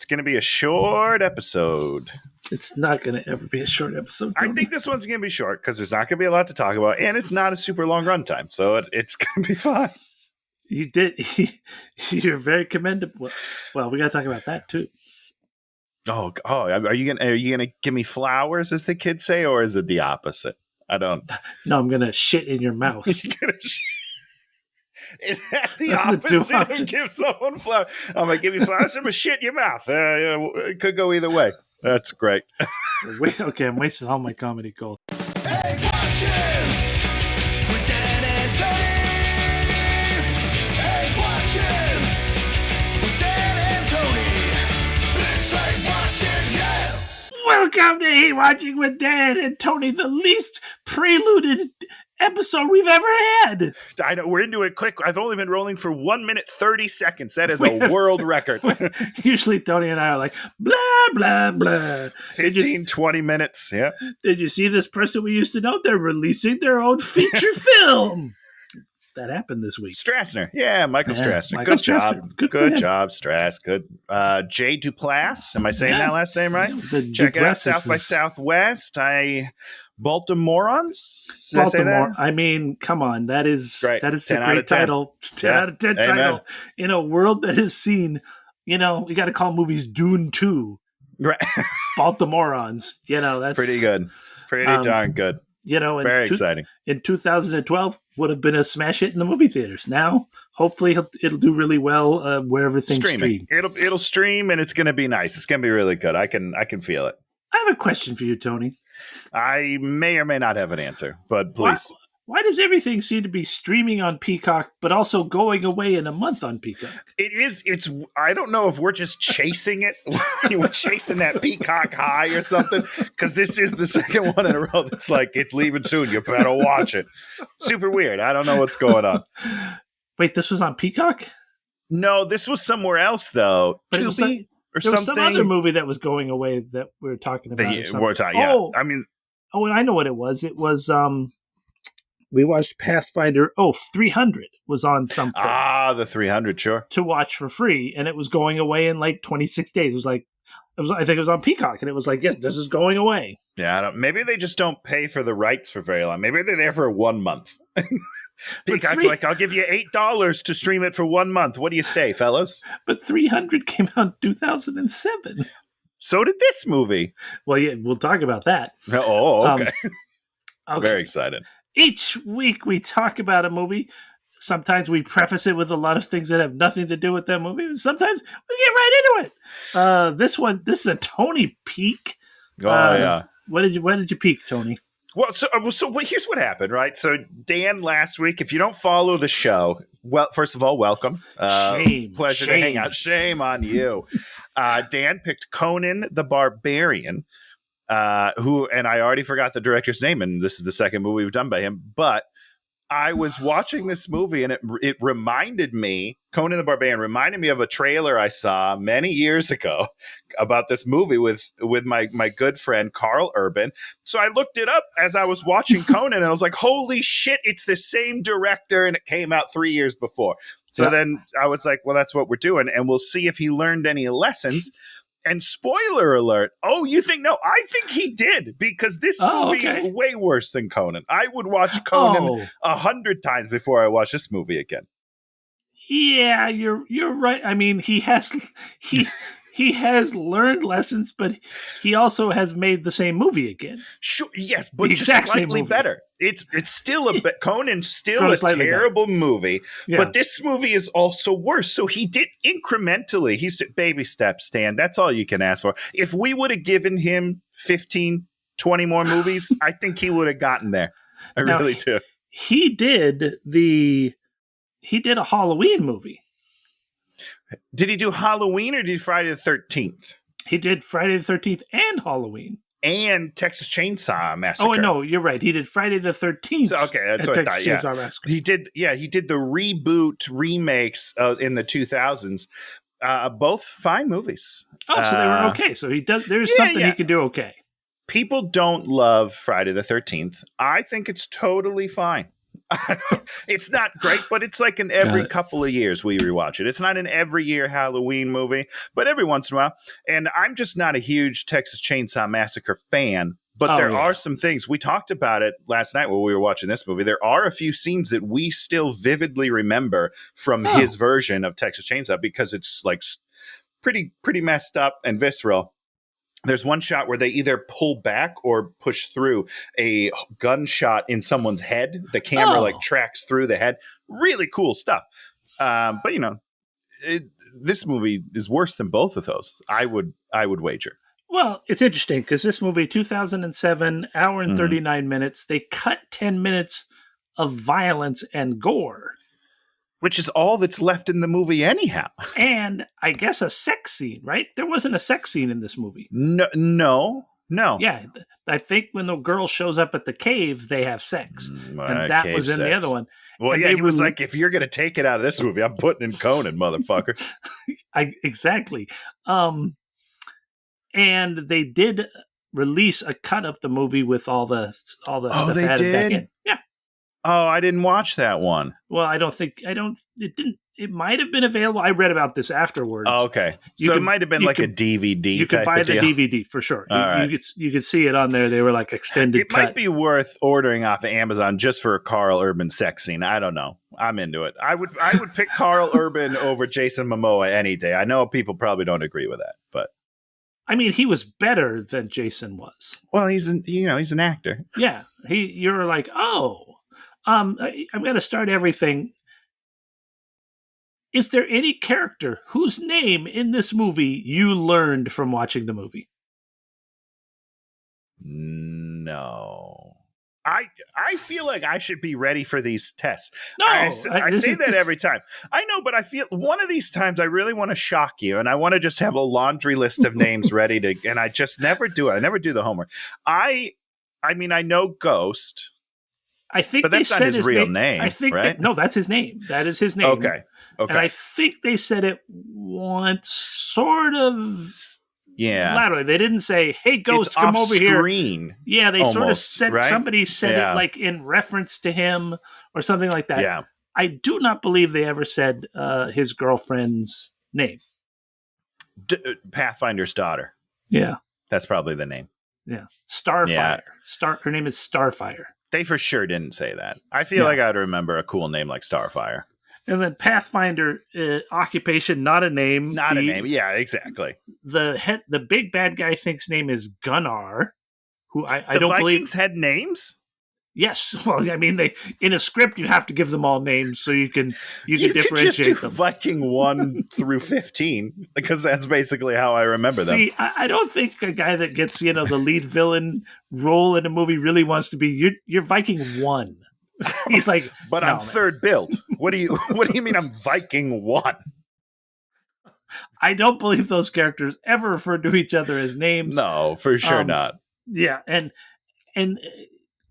going to be a short episode. It's not going to ever be a short episode. I think this one's going to be short because there's not going to be a lot to talk about, and it's not a super long runtime, so it's going to be fine. You're very commendable. Well, we got to talk about that too. Oh! Are you gonna give me flowers, as the kids say, or is it the opposite? I don't. No, I'm gonna shit in your mouth. Is that the opposite of give someone flowers? I'm gonna give you flowers. I'm gonna shit in your mouth. It could go either way. That's great. Okay, I'm wasting all my comedy gold. Hey, watch him! With Dan and Tony! Hey, watch him! With Dan and Tony! It's like watching, yeah! Welcome to Hey Watching with Dan and Tony, the least preluded episode we've ever had. I know, we're into it quick. I've only been rolling for 1 minute 30 seconds. That is a world record. Usually Tony and I are like, blah, blah, blah. 20 minutes, yeah. Did you see this person we used to know? They're releasing their own feature film. That happened this week. Strassner. Yeah, Michael Strassner. Michael Good Strassner. job. Good job, Strass. Good. Jay Duplass. Am I saying that last name right? Check it out, South by Southwest. Baltimoreans? Did I say that? I mean, come on. That is great. a great title. 10 out of 10 title. In a world that has seen, we got to call movies Dune 2. Right. Baltimoreans. That's pretty good. Pretty darn good. Very exciting. In 2012, would have been a smash hit in the movie theaters. Now, hopefully, it'll do really well wherever things stream. It'll stream, and it's going to be nice. It's going to be really good. I can feel it. I have a question for you, Tony. I may or may not have an answer, but please. Why does everything seem to be streaming on Peacock, but also going away in a month on Peacock? It's. I don't know if we're just chasing it. We're chasing that Peacock high or something, because this is the second one in a row that's like, it's leaving soon. You better watch it. Super weird. I don't know what's going on. Wait, this was on Peacock? No, this was somewhere else, though. But there was some other movie that was going away that we were talking about. Yeah. I mean. Oh, and I know what it was. It was... we watched Pathfinder. 300 was on something. The 300, sure. To watch for free, and it was going away in like 26 days. I think it was on Peacock, and it was like, yeah, this is going away. Yeah, maybe they just don't pay for the rights for very long. Maybe they're there for 1 month. Peacock's like, I'll give you $8 to stream it for 1 month. What do you say, fellas? But 300 came out in 2007. So did this movie. Well, yeah, we'll talk about that. Oh, okay. Okay. Very excited. Each week we talk about a movie. Sometimes we preface it with a lot of things that have nothing to do with that movie. Sometimes we get right into it. This is a Tony peak. Yeah. When did you peak, Tony? Well, so here's what happened, right? So Dan, last week, if you don't follow the show, well, first of all, welcome. Pleasure to hang out. Shame on you. Dan picked Conan the Barbarian. And I already forgot the director's name, and this is the second movie we've done by him, but I was watching this movie, and it reminded me, Conan the Barbarian reminded me of a trailer I saw many years ago about this movie with my good friend Karl Urban. So I looked it up as I was watching Conan, and I was like, holy shit, it's the same director, and it came out 3 years before. So then I was like, well, that's what we're doing, and we'll see if he learned any lessons. And spoiler alert. Oh, you think? No, I think he did, because this movie is way worse than Conan. I would watch Conan 100 times before I watch this movie again. Yeah, you're right. I mean, he has learned lessons, but he also has made the same movie again. Sure, yes, but just slightly better. It's still Conan's still a terrible movie, but this movie is also worse. So he did incrementally. He's baby steps, Stan. That's all you can ask for. If we would have given him 15, 20 more movies, I think he would have gotten there. I really do. He did a Halloween movie. Did he do Halloween or did he Friday the 13th? He did Friday the 13th and Halloween. And Texas Chainsaw Massacre. Oh, no, you're right. He did Friday the 13th. So, okay, that's what I thought. Yeah. Massacre. He did the reboot remakes in the 2000s. Both fine movies. Oh, so they were okay. So there's something he can do okay. People don't love Friday the 13th. I think it's totally fine. It's not great, but it's like in every couple of years we rewatch it. It's not an every year Halloween movie, but every once in a while. And I'm just not a huge Texas Chainsaw Massacre fan. But there are some things. We talked about it last night when we were watching this movie. There are a few scenes that we still vividly remember from his version of Texas Chainsaw because it's like pretty messed up and visceral. There's one shot where they either pull back or push through a gunshot in someone's head. The camera like tracks through the head. Really cool stuff. But you know, this movie is worse than both of those. I would wager. Well, it's interesting because this movie, 2007, hour and 39 minutes, they cut 10 minutes of violence and gore. Which is all that's left in the movie anyhow. And I guess a sex scene, right? There wasn't a sex scene in this movie. No. Yeah, I think when the girl shows up at the cave, they have sex. And that was in the other one. Well, and yeah, he was like, if you're going to take it out of this movie, I'm putting in Conan, motherfucker. Exactly. And they did release a cut of the movie with all the stuff they added back did? in. Yeah. Oh, I didn't watch that one. Well, it might have been available. I read about this afterwards. Oh, okay. So it might have been like a DVD. You could buy the DVD for sure. You could see it on there. They were like extended cut. It might be worth ordering off of Amazon just for a Karl Urban sex scene. I don't know. I'm into it. I would pick Karl Urban over Jason Momoa any day. I know people probably don't agree with that, but I mean, he was better than Jason was. Well, he's an actor. Yeah. You're like, I'm going to start everything. Is there any character whose name in this movie you learned from watching the movie? No. I feel like I should be ready for these tests. No, I say that every time. I know, but I feel one of these times I really want to shock you, and I want to just have a laundry list of names ready to, and I just never do it. I never do the homework. I mean, I know Ghost. I think, but that's not his real name. I think right? No, that's his name. That is his name. Okay. And I think they said it once, sort of. Yeah. Laterally. They didn't say, "Hey, Ghost, come over screen, here." Yeah, they almost, sort of said, right? Somebody said it like in reference to him or something like that. Yeah. I do not believe they ever said his girlfriend's name. Pathfinder's daughter. Yeah. That's probably the name. Yeah. Starfire. Yeah. Her name is Starfire. They for sure didn't say that. I feel like I'd remember a cool name like Starfire. And then Pathfinder, occupation, not a name. Not a name. Yeah, exactly. The big bad guy thinks name is Gunnar, who I don't Vikings believe had names. Yes, well, I mean, in a script you have to give them all names so you can differentiate just do them. Viking 1 through 15 because that's basically how I remember them. See, I don't think a guy that gets the lead villain role in a movie really wants to be you're Viking 1. He's like, but I'm third build. What do you mean I'm Viking 1? I don't believe those characters ever refer to each other as names. No, for sure not. Yeah, and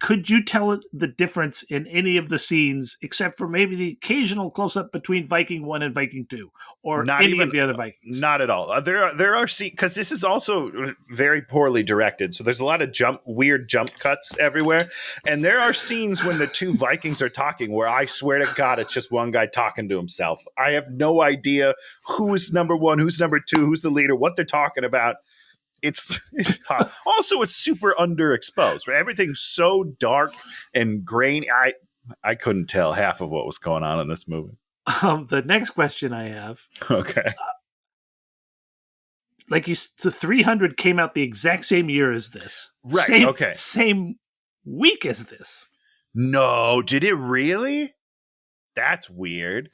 could you tell the difference in any of the scenes except for maybe the occasional close-up between Viking 1 and Viking 2 or not any of the other Vikings? Not at all. There are scenes, because this is also very poorly directed, so there's a lot of weird jump cuts everywhere, and there are scenes when the two Vikings are talking where I swear to God it's just one guy talking to himself. I have no idea who is number one, who's number two, who's the leader, what they're talking about. It's tough. Also, it's super underexposed. Right? Everything's so dark and grainy. I couldn't tell half of what was going on in this movie. The next question I have. Okay. So 300 came out the exact same year as this. Right. Same week as this. No, did it really? That's weird.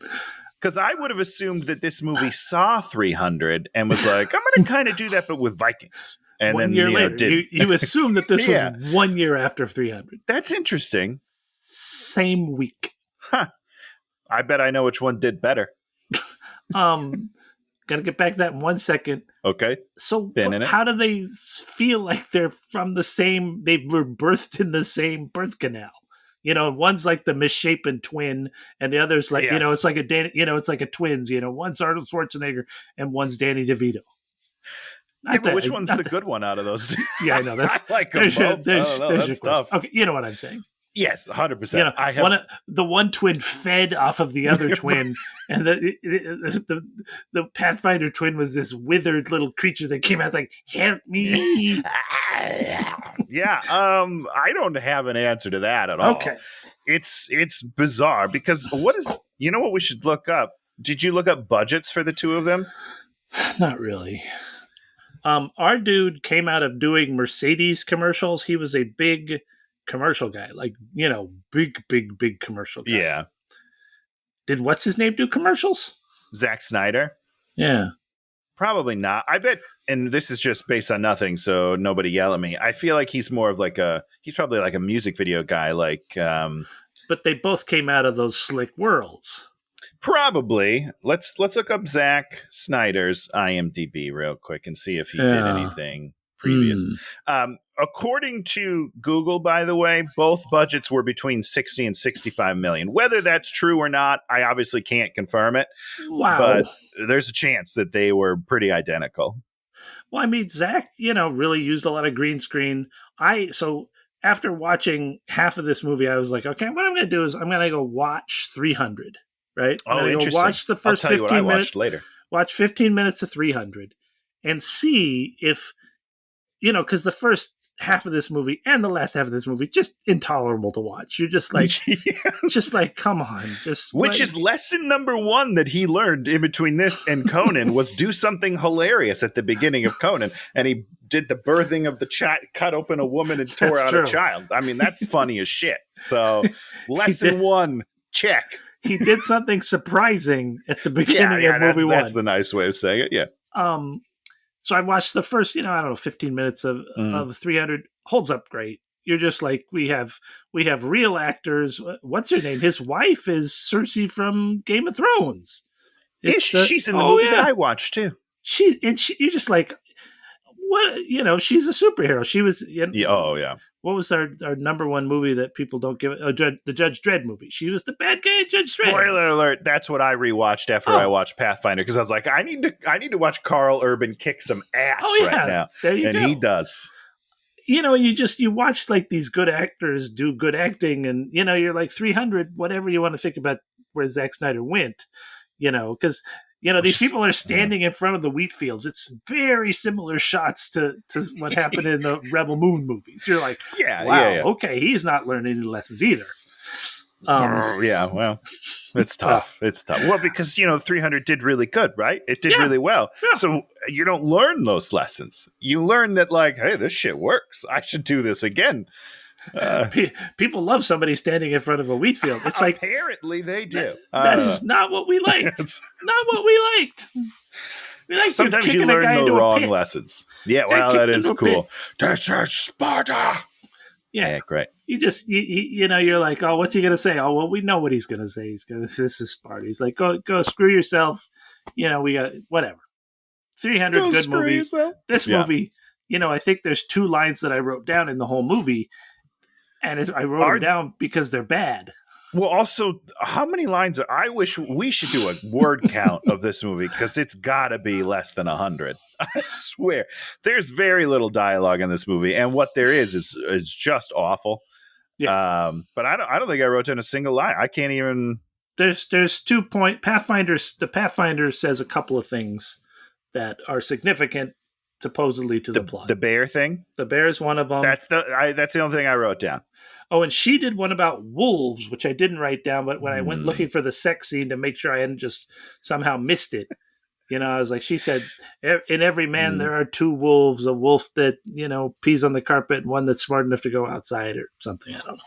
Because I would have assumed that this movie saw 300 and was like, I'm going to kind of do that, but with Vikings. And 1 year later, you assume that this was 1 year after 300. That's interesting. Same week. Huh. I bet I know which one did better. Gotta get back to that in 1 second. Okay. So how do they feel like they're from the same, they were birthed in the same birth canal? One's like the misshapen twin, and the other's like, it's like it's like a twins. One's Arnold Schwarzenegger, and one's Danny DeVito. But which one's the good one out of those two? Yeah, I know. I like them both. That's tough. Okay, you know what I'm saying. Yes, 100%. You know, the one twin fed off of the other twin, and the Pathfinder twin was this withered little creature that came out like, "Help me!" Yeah, I don't have an answer to that at all. Okay, it's bizarre because what we should look up? Did you look up budgets for the two of them? not really. Our dude came out of doing Mercedes commercials. He was a big commercial guy, like, big commercial guy. Yeah. Did what's his name do commercials? Zack Snyder? Yeah. Probably not. I bet, and this is just based on nothing, so nobody yell at me. I feel like he's more of he's probably like a music video guy, but they both came out of those slick worlds. Probably. Let's look up Zack Snyder's IMDb real quick and see if he did anything previous. According to Google, by the way, both budgets were between 60 and 65 million. Whether that's true or not, I obviously can't confirm it. Wow. But there's a chance that they were pretty identical. Well, I mean, Zach, really used a lot of green screen. So after watching half of this movie, I was like, okay, what I'm going to do is I'm going to go watch 300, right? I'm going to go watch the first 15 minutes later. Watch 15 minutes of 300 and see if, because the first half of this movie and the last half of this movie just intolerable to watch. You're just like, just like, come on, which is lesson number one that he learned in between this and Conan was do something hilarious at the beginning of Conan, and he did the birthing of the child, cut open a woman and tore out a child. I mean, that's funny as shit. So lesson one, check. He did something surprising at the beginning of movie one. That's the nice way of saying it. Yeah. So I watched the first, 15 minutes of 300. Holds up great. You're just like, we have real actors. What's her name? His wife is Cersei from Game of Thrones. She's in the movie that I watched too. You're just like, what? She's a superhero. She was. Oh yeah. What was our number one movie that people don't give? The Judge Dredd movie. She was the bad guy in Judge Dredd. Spoiler alert! That's what I rewatched after I watched Pathfinder because I was like, I need to watch Karl Urban kick some ass right now. There you go. And he does. You watch like these good actors do good acting, and you're like 300. Whatever you want to think about where Zack Snyder went, because. These people are standing in front of the wheat fields. It's very similar shots to what happened in the Rebel Moon movies. You're like, wow, okay, he's not learning any lessons either. Well, it's tough. It's tough. Well, because, 300 did really good, right? It did really well. Yeah. So you don't learn those lessons. You learn that, like, hey, this shit works. I should do this again. People love somebody standing in front of a wheat field. It's like apparently they do. That is not what we liked. Not what we liked. We like sometimes you learn the wrong lessons. Yeah, well, that is cool. This is Sparta. Yeah, great. You just you're like, oh, what's he gonna say? Oh, well, we know what he's gonna say. This is Sparta. He's like, go screw yourself. We got whatever. 300 good movie. Yourself. This movie, I think there's 2 lines that I wrote down in the whole movie. And I wrote them down because they're bad. Well, also, how many lines I wish we should do a word count of this movie because it's got to be less than 100. I swear. There's very little dialogue in this movie, and what there is just awful. Yeah. But I don't think I wrote down a single line. I can't even. There's 2 points. The Pathfinder says a couple of things that are significant. Supposedly to the plot. The bear thing? The bear is one of them. That's the only thing I wrote down. Oh, and she did one about wolves, which I didn't write down, but when I went looking for the sex scene to make sure I hadn't just somehow missed it, I was like, she said, in every man there are 2 wolves, a wolf that, pees on the carpet and one that's smart enough to go outside or something. I don't know.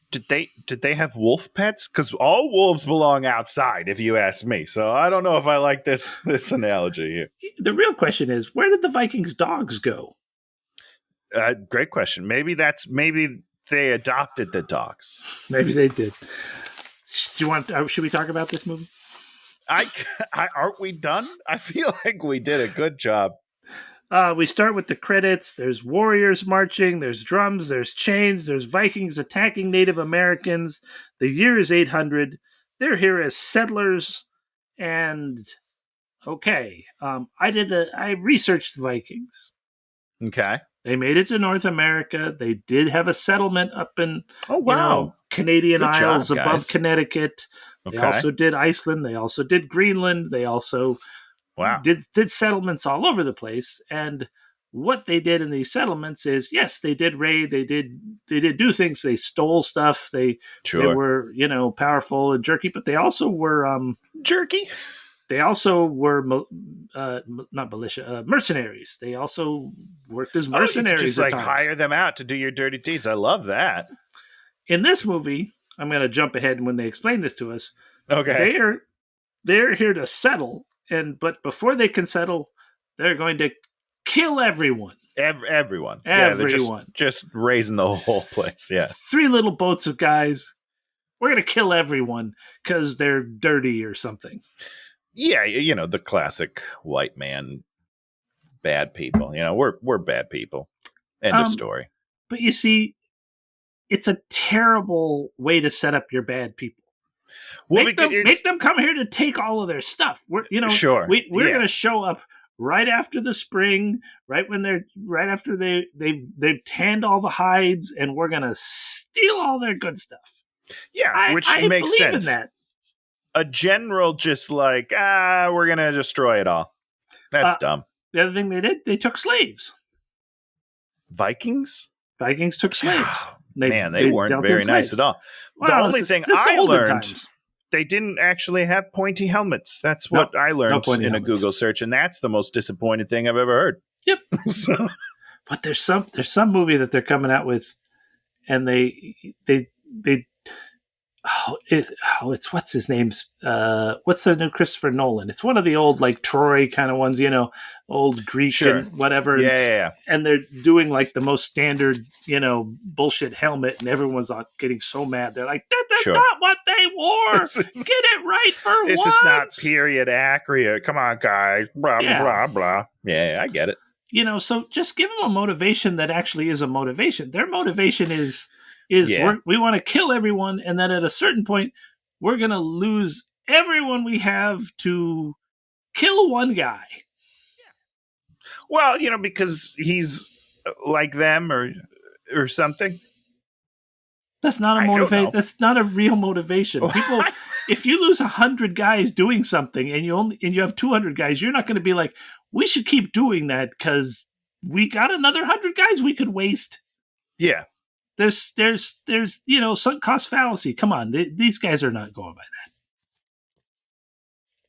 Did they have wolf pets? Because all wolves belong outside, if you ask me. So I don't know if I like this analogy here. The real question is, where did the Vikings' dogs go? Great question. Maybe they adopted the dogs. Maybe they did. Should we talk about this movie? Aren't we done? I feel like we did a good job. We start with the credits. There's warriors marching. There's drums. There's chains. There's Vikings attacking Native Americans. The year is 800. They're here as settlers. And okay, I researched the Vikings. Okay. They made it to North America. They did have a settlement up in Canadian Good Isles job, above guys. Connecticut. They also did Iceland. They also did Greenland. They also did settlements all over the place. And what they did in these settlements is, yes, they did raid. They did do things. They stole stuff. They were, powerful and jerky, but they also were jerky. They also were not militia, mercenaries. They also worked as mercenaries. You could just hire them out to do your dirty deeds. I love that. In this movie, I'm going to jump ahead when they explain this to us. Okay, they're here to settle, but before they can settle, they're going to kill everyone. Everyone. Everyone. Yeah, just raising the whole place. Yeah. 3 little boats of guys. We're going to kill everyone because they're dirty or something. Yeah, the classic white man, bad people. We're bad people. End of story. But you see, it's a terrible way to set up your bad people. Well, make them come here to take all of their stuff. We're going to show up right after the spring, right after they've tanned all the hides, and we're going to steal all their good stuff. Yeah, which makes sense. In that. A general just we're going to destroy it all. That's dumb. The other thing they did, they took slaves. Vikings took slaves. They weren't very nice at all. The only thing I learned, they didn't actually have pointy helmets. That's what I learned in a Google search, and that's the most disappointed thing I've ever heard. Yep. But there's some movie that they're coming out with, and it's what's his name's what's the new Christopher Nolan? It's one of the old Troy kind of ones, old Greek and whatever. Yeah. And they're doing the most standard, bullshit helmet, and everyone's getting so mad. They're like, that's not what they wore. Get it right for once. This is not period accurate. Come on, guys. Blah blah blah. Yeah, I get it. So just give them a motivation that actually is a motivation. Their motivation is we want to kill everyone, and then at a certain point, we're going to lose everyone we have to kill one guy. Well, because he's like them or something. That's not a motivation. That's not a real motivation. People, if you lose 100 guys doing something and you have 200 guys, you're not going to be like, we should keep doing that because we got another 100 guys we could waste. Yeah. There's sunk cost fallacy. Come on, these guys are not going by that.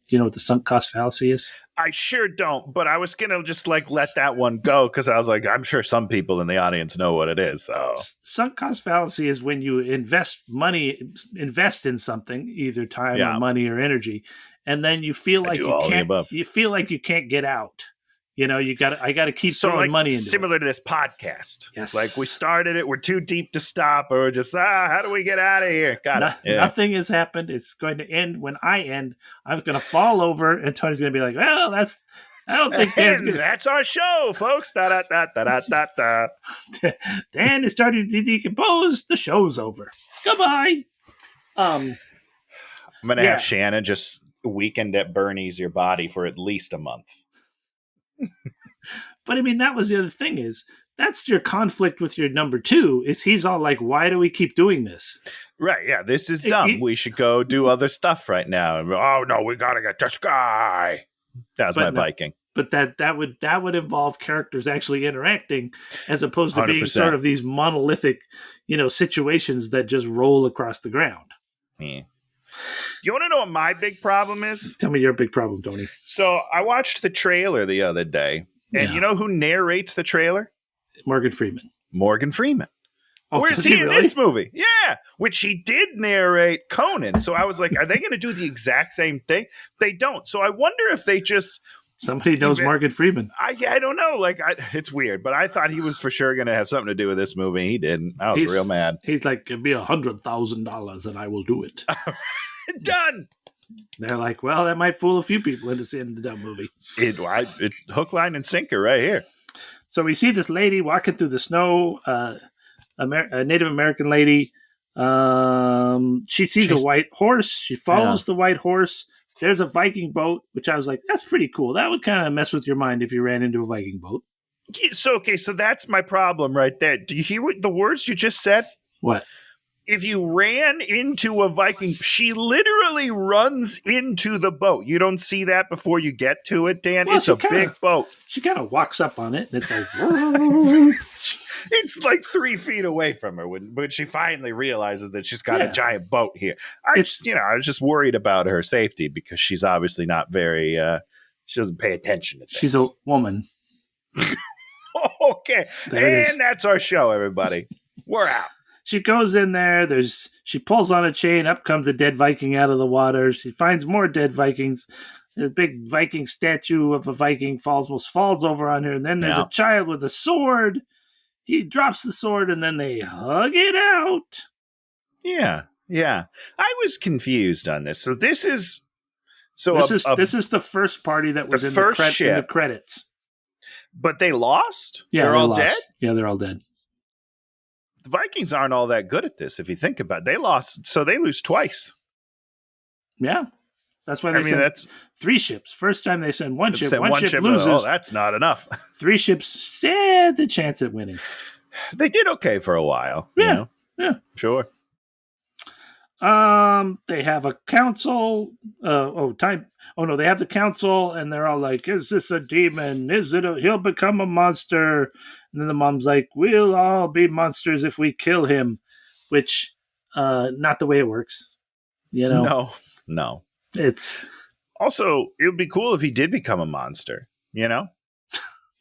Do you know what the sunk cost fallacy is? I sure don't, but I was gonna just let that one go because I was like, I'm sure some people in the audience know what it is. So. Sunk cost fallacy is when you invest in something, either time or money or energy, and then you feel like you can't get out. I got to keep throwing money into it. Similar to this podcast. Yes. We started it, we're too deep to stop, or we're just, how do we get out of here? Nothing has happened. It's going to end when I end. I'm going to fall over, and Tony's going to be like, well, I don't think that's our show, folks. Da, da, da, da, da, da. Dan is starting to decompose. The show's over. Goodbye. I'm going to have Shannon just weekend at Bernie's your body for at least a month. But that was the other thing is that's your conflict with your number 2 is he's all like, why do we keep doing this? Right. Yeah. This is dumb. We should go do other stuff right now. Oh no, we got to get this guy. That's my Viking. But that would involve characters actually interacting as opposed to being 100%. Sort of these monolithic, situations that just roll across the ground. Yeah. You want to know what my big problem is? Tell me your big problem, Tony. So I watched the trailer the other day, and you know who narrates the trailer? Morgan Freeman. Oh, where's he in this movie? Yeah, which he did narrate Conan. So I was like, are they going to do the exact same thing? They don't. So I wonder if they just... Somebody knows Morgan Freeman. I don't know. It's weird, but I thought he was for sure going to have something to do with this movie. He didn't. I was real mad. He's like, give me $100,000 and I will do it. Done. They're like, well, that might fool a few people into seeing the dumb movie. It hook, line, and sinker right here. So we see this lady walking through the snow, a Native American lady. She sees a white horse. She follows the white horse. There's a Viking boat, which I was like, that's pretty cool. That would kind of mess with your mind if you ran into a Viking boat. So that's my problem right there. Do you hear the words you just said? What? If you ran into a Viking, she literally runs into the boat. You don't see that before you get to it, Dan. Well, it's a big boat. She kind of walks up on it, and it's like... It's like 3 feet away from her when she finally realizes that she's got a giant boat here. I was just worried about her safety because she's obviously not very... she doesn't pay attention to things. She's a woman. Okay. And that's our show, everybody. We're out. She goes in there. She pulls on a chain. Up comes a dead Viking out of the water. She finds more dead Vikings. A big Viking statue of a Viking almost falls over on her. And then there's a child with a sword. He drops the sword, and then they hug it out. Yeah. I was confused on this. So this is the first party that was in the credits. But they lost? Yeah, they're all dead? Yeah, they're all dead. The Vikings aren't all that good at this, if you think about it. They lost, so they lose twice. Yeah. That's why they send 3 ships. First time they send one ship. One ship loses. Oh, that's not enough. 3 ships stand a chance at winning. They did okay for a while. Yeah. Sure. They have a council. They have the council, and they're all like, "Is this a demon? He'll become a monster?" And then the mom's like, "We'll all be monsters if we kill him," which, not the way it works. You know? No. It's also, it would be cool if he did become a monster. You know?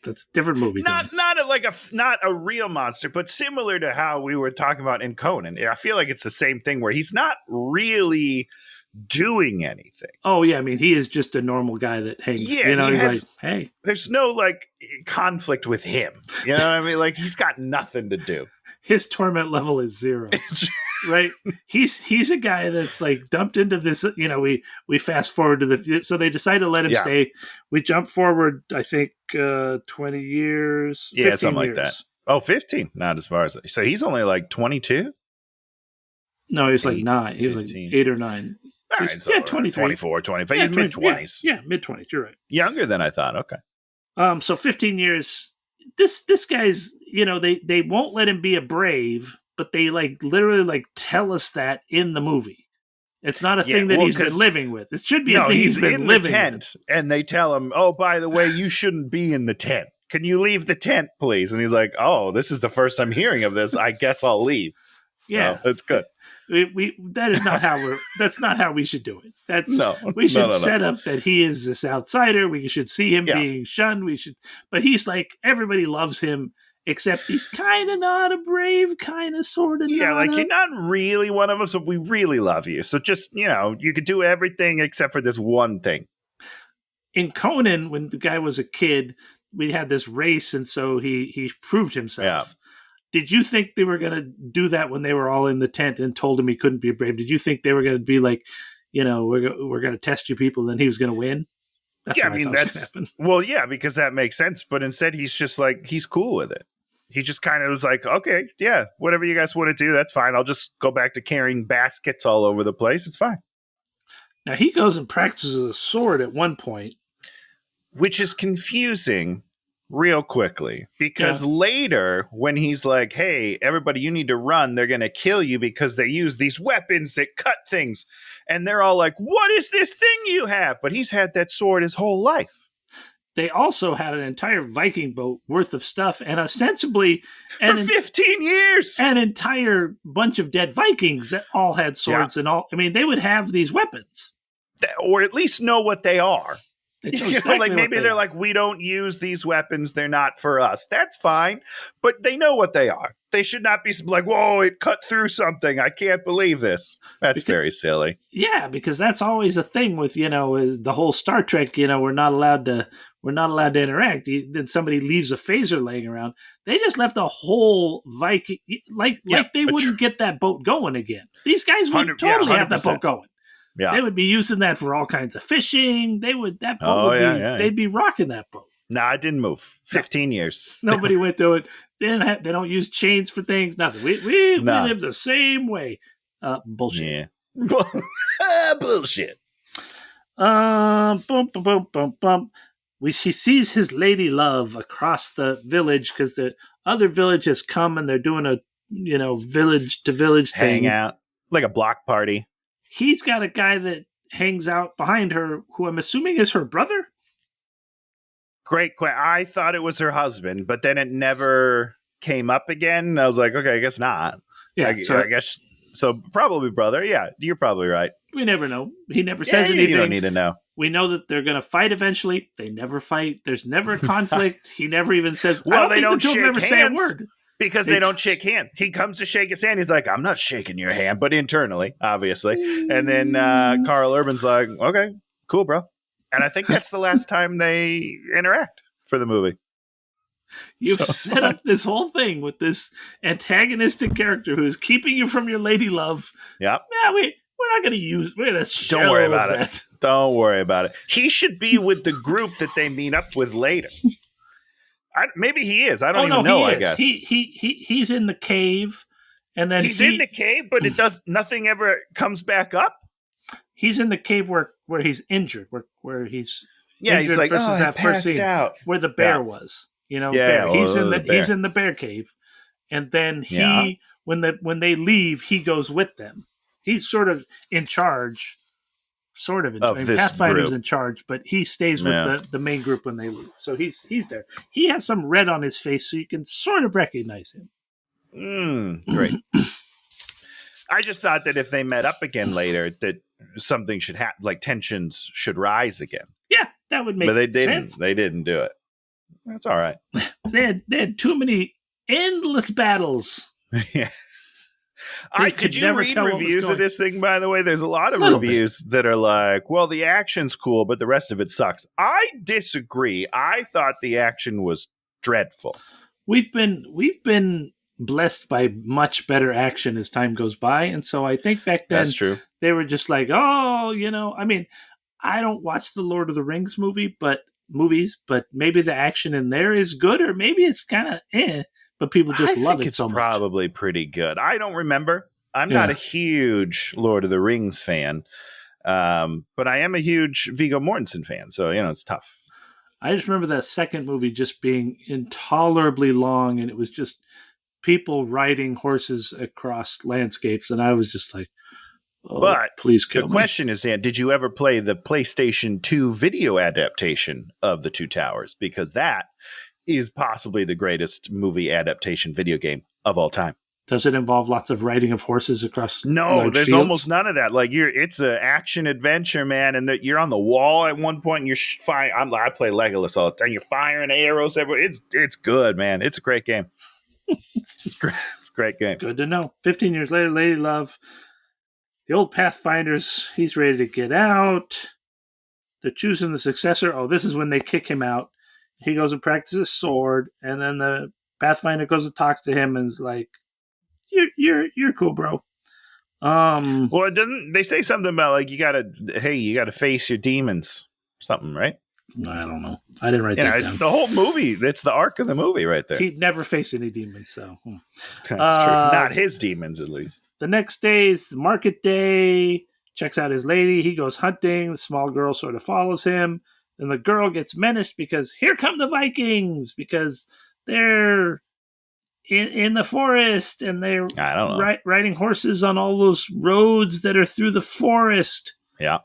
That's a different movie. Not a real monster, but similar to how we were talking about in Conan. I feel like it's the same thing where he's not really doing anything. Oh yeah, I mean he is just a normal guy that hangs. Yeah, he's like, hey. There's no conflict with him. You know what I mean? Like he's got nothing to do. His torment level is 0. Right? He's a guy that's like dumped into this, we fast forward to so they decide to let him stay. We jump forward, I think 20 years. Yeah, something years. Like that. Oh, 15. Not as far as so he's only like 22? No, he was like 9. He was like 8 or 9. So right, so 23. 24, 25. He's mid-20s. Yeah, mid-20s. You're right. Younger than I thought. Okay. So 15 years. This guy's, they won't let him be a brave, but they literally tell us that in the movie. It's not a thing that he's been living with. It should be a thing he's been living tent, with. And they tell him, "Oh, by the way, you shouldn't be in the tent. Can you leave the tent, please?" And he's like, "Oh, this is the first I'm hearing of this. I guess I'll leave." Yeah, so it's good. That's not how we should do it. We should set up that he is this outsider. We should see him being shunned. But he's like, everybody loves him, except he's kind of not a brave, kind of sort of. Yeah, you're not really one of us, but we really love you. So just, you could do everything except for this one thing. In Conan, when the guy was a kid, we had this race, and so he proved himself. Yeah. Did you think they were going to do that when they were all in the tent and told him he couldn't be brave? Did you think they were going to be like, we're going to test you people, and then he was going to win? That's what I thought was going to happen. Well, yeah, because that makes sense. But instead, he's just he's cool with it. He just kind of was like, okay, yeah, whatever you guys want to do, that's fine. I'll just go back to carrying baskets all over the place. It's fine. Now, he goes and practices a sword at one point. Which is confusing real quickly, because later when he's like, hey, everybody, you need to run, they're going to kill you because they use these weapons that cut things. And they're all like, what is this thing you have? But he's had that sword his whole life. They also had an entire Viking boat worth of stuff, and ostensibly for 15 years, an entire bunch of dead Vikings that all had swords and all. I mean, they would have these weapons, or at least know what they are. Exactly maybe they're like, we don't use these weapons, they're not for us. That's fine, but they know what they are. They should not be like, whoa, it cut through something. I can't believe this. That's very silly. Yeah, because that's always a thing with the whole Star Trek. We're not allowed to interact. Then somebody leaves a phaser laying around. They just left a whole Viking like they wouldn't get that boat going again. These guys would totally have that boat going. Yeah. They would be using that for all kinds of fishing. They'd be rocking that boat. Nah, it didn't move. 15 years. Nobody went to it. They don't use chains for things. Nothing. We live the same way. Bullshit. Yeah. Bullshit. Boom, boom, boom, boom, boom. she sees his lady love across the village because the other village has come and they're doing a village to village thing. Hang out like a block party. He's got a guy that hangs out behind her, who I'm assuming is her brother. Great question. I thought it was her husband, but then it never came up again. I was like, okay, I guess not. Yeah, I guess so. Probably brother. Yeah, you're probably right. We never know. He never says anything. You don't need to know. We know that they're going to fight eventually. They never fight. There's never a conflict. He never even says. Well, they don't shake hands. Say a word because they don't shake hands. He comes to shake his hand. He's like, I'm not shaking your hand, but internally, obviously. And then Karl Urbans like, okay, cool, bro. And I think that's the last time they interact for the movie. You've set up this whole thing with this antagonistic character who's keeping you from your lady love. Yep. Yeah, we're not going to use. We're going to. Don't worry about it. Don't worry about it. He should be with the group that they meet up with later. Maybe he is. I don't even know. I guess he's in the cave, and then he's in the cave, but it does nothing ever comes back up. He's in the cave where he's injured, where he's injured he's like, versus that first scene out where the bear was. Bear. He's in the bear cave, and then when they leave, he goes with them. He's sort of in charge, Pathfinder's in charge, but he stays with the main group when they leave. So he's there. He has some red on his face, so you can sort of recognize him. Great. I just thought that if they met up again later, that something should happen, like tensions should rise again. Yeah, that would make sense. But they didn't. They didn't do it. That's all right. They had too many endless battles. Yeah. Did you read reviews of this thing, by the way? There's a lot of reviews that are like, well, the action's cool, but the rest of it sucks. I disagree. I thought the action was dreadful. We've been blessed by much better action as time goes by, and so I think back then that's true. They were just like, I mean, I don't watch the Lord of the Rings movies, but maybe the action in there is good, or maybe it's kind of but people just love it so much. It's probably pretty good. I don't remember. I'm not a huge Lord of the Rings fan, but I am a huge Viggo Mortensen fan, so it's tough. I just remember that second movie just being intolerably long, and it was just people riding horses across landscapes, and I was just like, but please kill me. The question is, Dan, did you ever play the PlayStation 2 video adaptation of The Two Towers? Because that is possibly the greatest movie adaptation video game of all time. Does it involve lots of riding of horses across? No, there's fields? Almost none of that. Like it's an action adventure, man, and you're on the wall at one point, and you're firing. I play Legolas all the time. You're firing arrows everywhere. It's good, man. It's a great game. It's a great game. Good to know. 15 years later, Lady Love, the old Pathfinders. He's ready to get out. They're choosing the successor. Oh, this is when they kick him out. He goes and practices sword, and then the Pathfinder goes to talk to him and is like, "You're cool, bro." Well, doesn't they say something about like you gotta face your demons, something, right? I don't know. I didn't write that down. It's the whole movie. It's the arc of the movie right there. He'd never faced any demons, so that's true. Not his demons, at least. The next day is the market day. Checks out his lady. He goes hunting. The small girl sort of follows him. And the girl gets menaced because here come the Vikings, because they're in the forest and they're riding horses on all those roads that are through the forest. Yeah.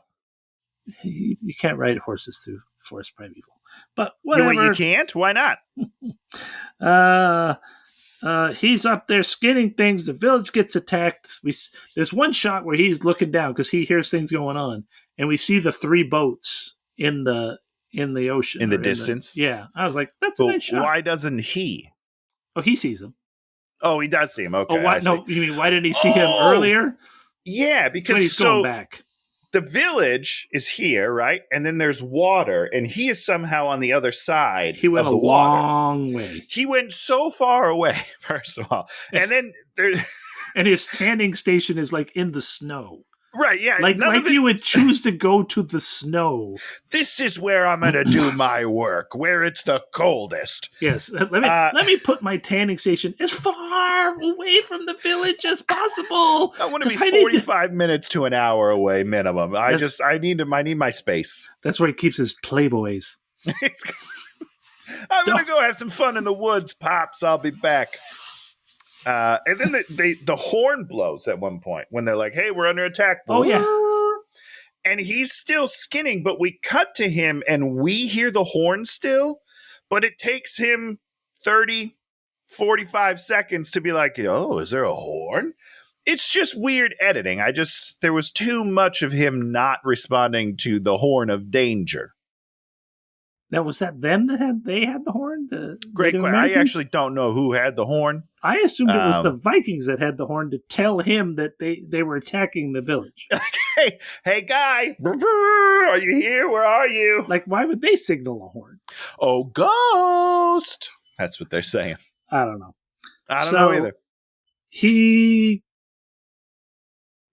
You can't ride horses through forest primeval. But whatever. You can't? Why not? He's up there skinning things. The village gets attacked. There's one shot where he's looking down because he hears things going on. And we see the 3 boats in the ocean in the distance. I was like, that's a nice shot. Why doesn't he? Oh, he sees him. Oh, he does see him. Okay. Oh, no, you mean why didn't he see him earlier? Yeah, because he's going back. The village is here, right? And then there's water, and he is somehow on the other side. He went a long way. He went so far away, first of all, and then and his standing station is like in the snow. Right, yeah. Like you would choose to go to the snow. This is where I'm going to do my work, where it's the coldest. Yes. Let me put my tanning station as far away from the village as possible. I want to be 45 minutes to an hour away minimum. I need my space. That's where he keeps his Playboys. I'm going to go have some fun in the woods, Pops. I'll be back. And then the horn blows at one point when they're like, hey, we're under attack. Oh, yeah. And he's still skinning, but we cut to him and we hear the horn still, but it takes him 30, 45 seconds to be like, oh, is there a horn? It's just weird editing. There was too much of him not responding to the horn of danger. Now, was that them that had the horn? Great question. I actually don't know who had the horn. I assumed it was the Vikings that had the horn to tell him that they were attacking the village. Hey, guy, are you here? Where are you? Like, why would they signal a horn? Oh, ghost. That's what they're saying. I don't know. I don't know either. He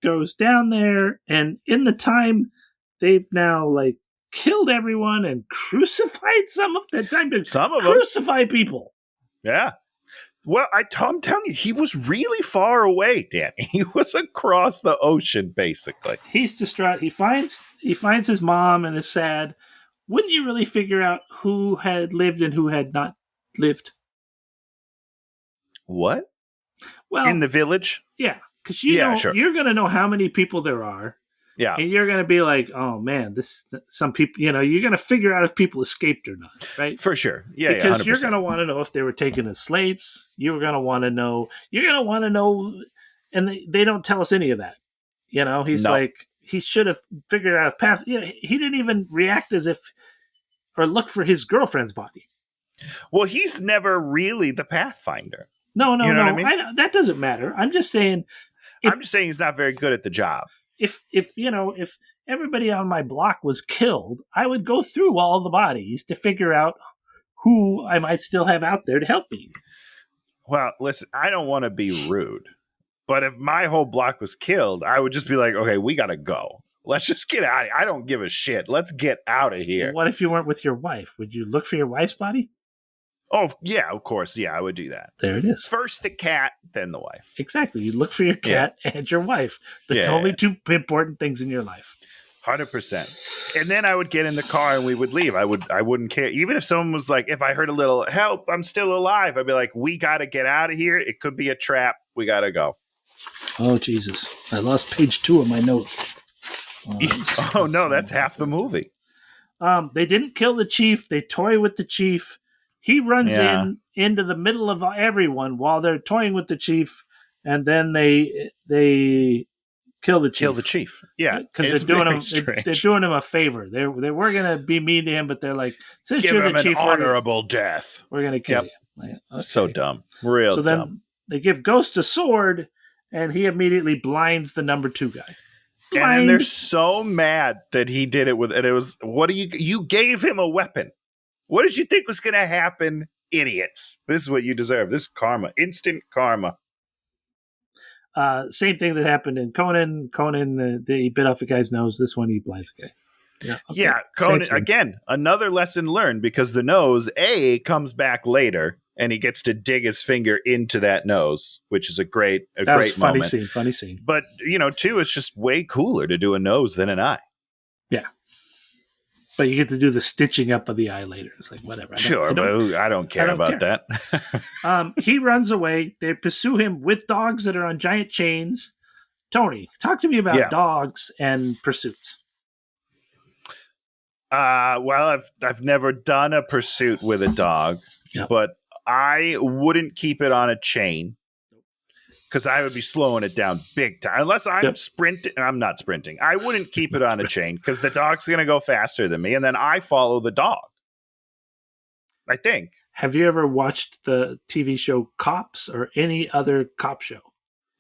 goes down there, and in the time, they've now, like, killed everyone and crucified some of them. Crucify people. Yeah. Well, I'm telling you, he was really far away, Danny. He was across the ocean, basically. He's distraught. He finds his mom and is sad. Wouldn't you really figure out who had lived and who had not lived? What? Well, in the village? Yeah, because you're going to know how many people there are. Yeah. And you're going to be like, oh, man, some people, you're going to figure out if people escaped or not, right? For sure. Yeah, because you're going to want to know if they were taken as slaves. You're going to want to know, and they don't tell us any of that. He's like, he should have figured out if he didn't even react or look for his girlfriend's body. Well, he's never really the Pathfinder. No. What I mean? That doesn't matter. I'm just saying. He's not very good at the job. If everybody on my block was killed, I would go through all the bodies to figure out who I might still have out there to help me. Well, listen, I don't want to be rude, but if my whole block was killed, I would just be like, okay, we got to go. Let's just get out of here. I don't give a shit. Let's get out of here. What if you weren't with your wife? Would you look for your wife's body? Oh, yeah, of course. Yeah, I would do that. There it is. First the cat, then the wife. Exactly. You look for your cat and your wife. That's only two important things in your life. 100%. And then I would get in the car and we would leave. I wouldn't care. Even if someone was like, if I heard a little help, I'm still alive. I'd be like, we got to get out of here. It could be a trap. We got to go. Oh, Jesus. I lost page 2 of my notes. Oh, no, that's half the movie. They didn't kill the chief. They toy with the chief. He runs into the middle of everyone while they're toying with the chief, and then they kill the chief. Kill the chief, yeah, because they're doing him a favor. They were gonna be mean to him, but they're like, since give you're him the chief, an honorable death. We're gonna kill you. Like, okay. So dumb, real. So then dumb. They give Ghost a sword, and he immediately blinds the number 2 guy. And then they're so mad that he did it with, and it was, you gave him a weapon. What did you think was going to happen, idiots? This is what you deserve. This is karma. Instant karma. Same thing that happened in Conan. Conan, he bit off a guy's nose. This one, he blinds a guy. Yeah, Conan, again, another lesson learned, because the nose, comes back later, and he gets to dig his finger into that nose, which is a great moment. Funny scene. But, 2, it's just way cooler to do a nose than an eye. Yeah. But you get to do the stitching up of the eye later. It's like, whatever. I don't care about that. He runs away. They pursue him with dogs that are on giant chains. Tony, talk to me about dogs and pursuits. Well, I've never done a pursuit with a dog, but I wouldn't keep it on a chain. Because I would be slowing it down big time. Unless I'm sprinting. I'm not sprinting. I wouldn't keep it on a chain because the dog's going to go faster than me. And then I follow the dog. I think. Have you ever watched the TV show Cops or any other cop show?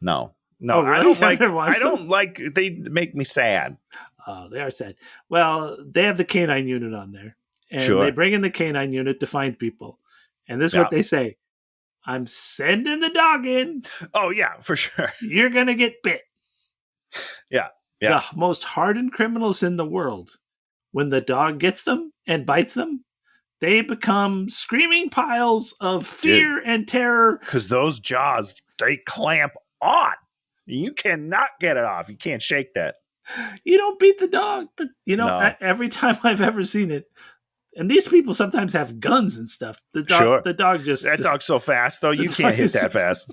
No. Oh, really? I don't like. They make me sad. Oh, they are sad. Well, they have the canine unit on there. And they bring in the canine unit to find people. And this is what they say. I'm sending the dog in. Oh, yeah, for sure. You're going to get bit. Yeah. The most hardened criminals in the world, when the dog gets them and bites them, they become screaming piles of fear and terror. Because those jaws, they clamp on. You cannot get it off. You can't shake that. You don't beat the dog. Every time I've ever seen it, And these people sometimes have guns and stuff. The dog just that dog's so fast though. You can't hit that fast.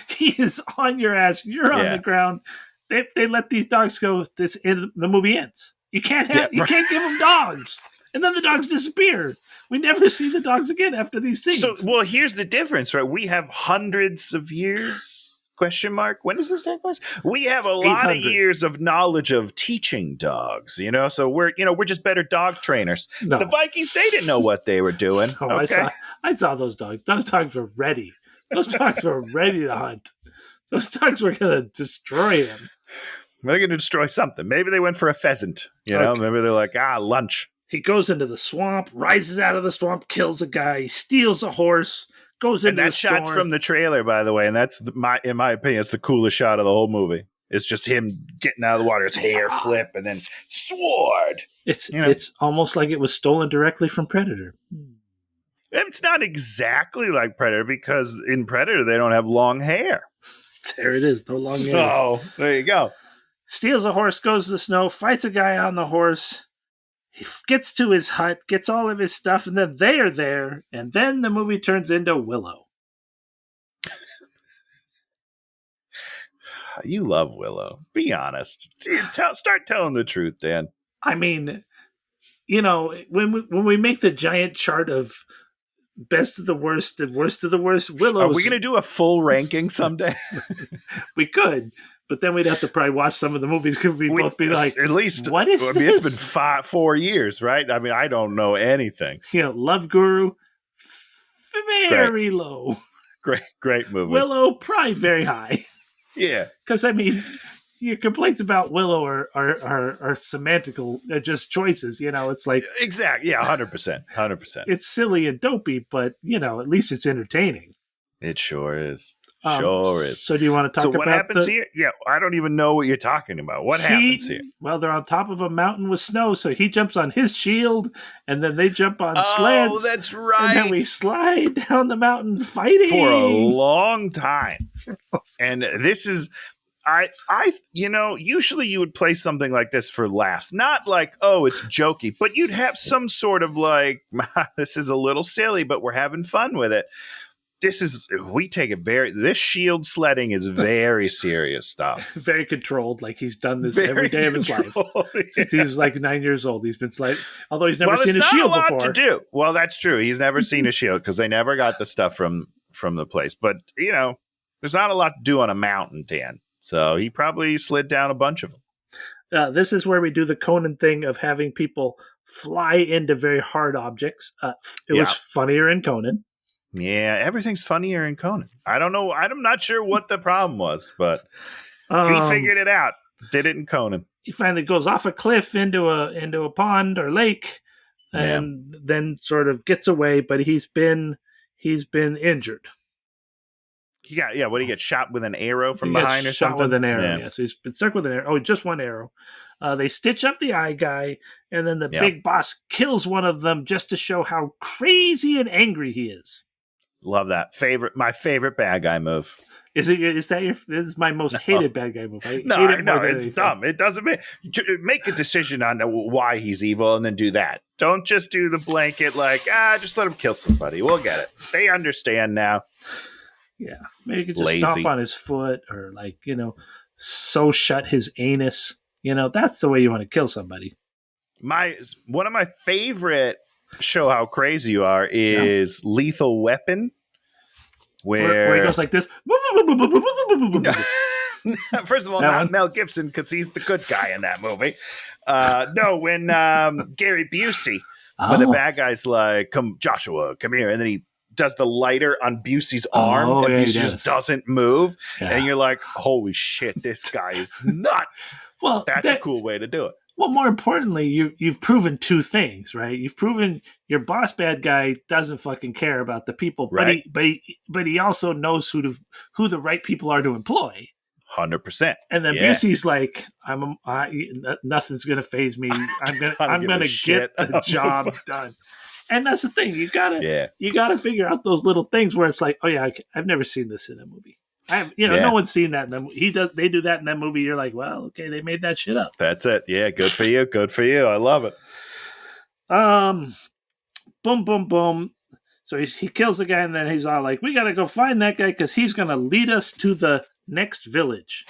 He is on your ass. You're on the ground. They let these dogs go. The movie ends. You can't give them dogs. And then the dogs disappear. We never see the dogs again after these scenes. So, well, here's the difference, right? We have hundreds of years, ? When does this take place? We have a lot of years of knowledge of teaching dogs, so we're just better dog trainers. No. The Vikings, they didn't know what they were doing. Oh, okay? I saw those dogs. Those dogs were ready. Those dogs were ready to hunt. Those dogs were going to destroy him. They're going to destroy something. Maybe they went for a pheasant, Maybe they're like, lunch. He goes into the swamp, rises out of the swamp, kills a guy, steals a horse, goes into the store. And that shot's from the trailer, by the way, and that's, in my opinion, it's the coolest shot of the whole movie. It's just him getting out of the water, his hair flip, and then sword. It's almost like it was stolen directly from Predator. It's not exactly like Predator, because in Predator, they don't have long hair. There it is, no long hair. Oh, there you go. Steals a horse, goes to the snow, fights a guy on the horse. He gets to his hut, gets all of his stuff, and then they are there, and then the movie turns into Willow. You love Willow. Be honest. Start telling the truth, Dan. I mean, when we make the giant chart of best of the worst and worst of the worst, Willow. Are we going to do a full ranking someday? We could. But then we'd have to probably watch some of the movies because we'd both be like, at least, what is this? It's been 4 years, right? I mean, I don't know anything. Love Guru, very low. Great movie. Willow, probably very high. Yeah. Because, I mean, your complaints about Willow are semantical, they're just choices, it's like. Exactly, yeah, 100%. It's silly and dopey, but, at least it's entertaining. It sure is. Sure is. So do you want to talk about what happens here? Yeah, I don't even know what you're talking about. What happens here? Well, they're on top of a mountain with snow, so he jumps on his shield, and then they jump on sleds. Oh, that's right. And then we slide down the mountain fighting. For a long time. And this is... usually you would play something like this for laughs. Not like, oh, it's jokey, but you'd have some sort of like, this is a little silly, but we're having fun with it. This shield sledding is very serious stuff. Very controlled. Like he's done this every day of his life. Since he was like 9 years old. He's been sliding, although he's never seen a shield before. There's not a lot to do. Well, that's true. He's never seen a shield because they never got the stuff from the place. But, there's not a lot to do on a mountain, Dan. So he probably slid down a bunch of them. This is where we do the Conan thing of having people fly into very hard objects. It was funnier in Conan. Yeah, everything's funnier in Conan. I don't know. I'm not sure what the problem was, but he figured it out. Did it in Conan. He finally goes off a cliff into a pond or lake, and then sort of gets away. But he's been injured. What did he get shot with an arrow from behind or something? Shot with an arrow. Yeah, so he's been stuck with an arrow. Oh, just one arrow. They stitch up the eye guy, and then the big boss kills one of them just to show how crazy and angry he is. Love that. My favorite bad guy move. This is my most hated bad guy move. It's dumb. It doesn't make a decision on why he's evil and then do that. Don't just do the blanket just let him kill somebody. We'll get it. They understand now. Yeah. Maybe you could just stomp on his foot or sew shut his anus. That's the way you want to kill somebody. One of my favorite show how crazy you are is Lethal Weapon. Where he goes like this. First of all, not Mel Gibson, because he's the good guy in that movie. When Gary Busey, when the bad guy's like, "Come, Joshua, come here," and then he does the lighter on Busey's arm, and Busey just doesn't move, and you're like, "Holy shit, this guy is nuts!" Well, that's a cool way to do it. Well, more importantly, you've proven two things, right? You've proven your boss bad guy doesn't fucking care about the people, right? But he also knows who the right people are to employ. 100%. And then Busey's like, nothing's gonna faze me. I'm gonna get the job done. And that's the thing. You gotta figure out those little things where it's like, oh yeah, I've never seen this in a movie. No one's seen that in them. They do that in that movie. You're like, well, okay, they made that shit up. That's it. Yeah, good for you. Good for you. I love it. Boom, boom, boom. So he kills the guy, and then he's all like, "We gotta go find that guy because he's gonna lead us to the next village."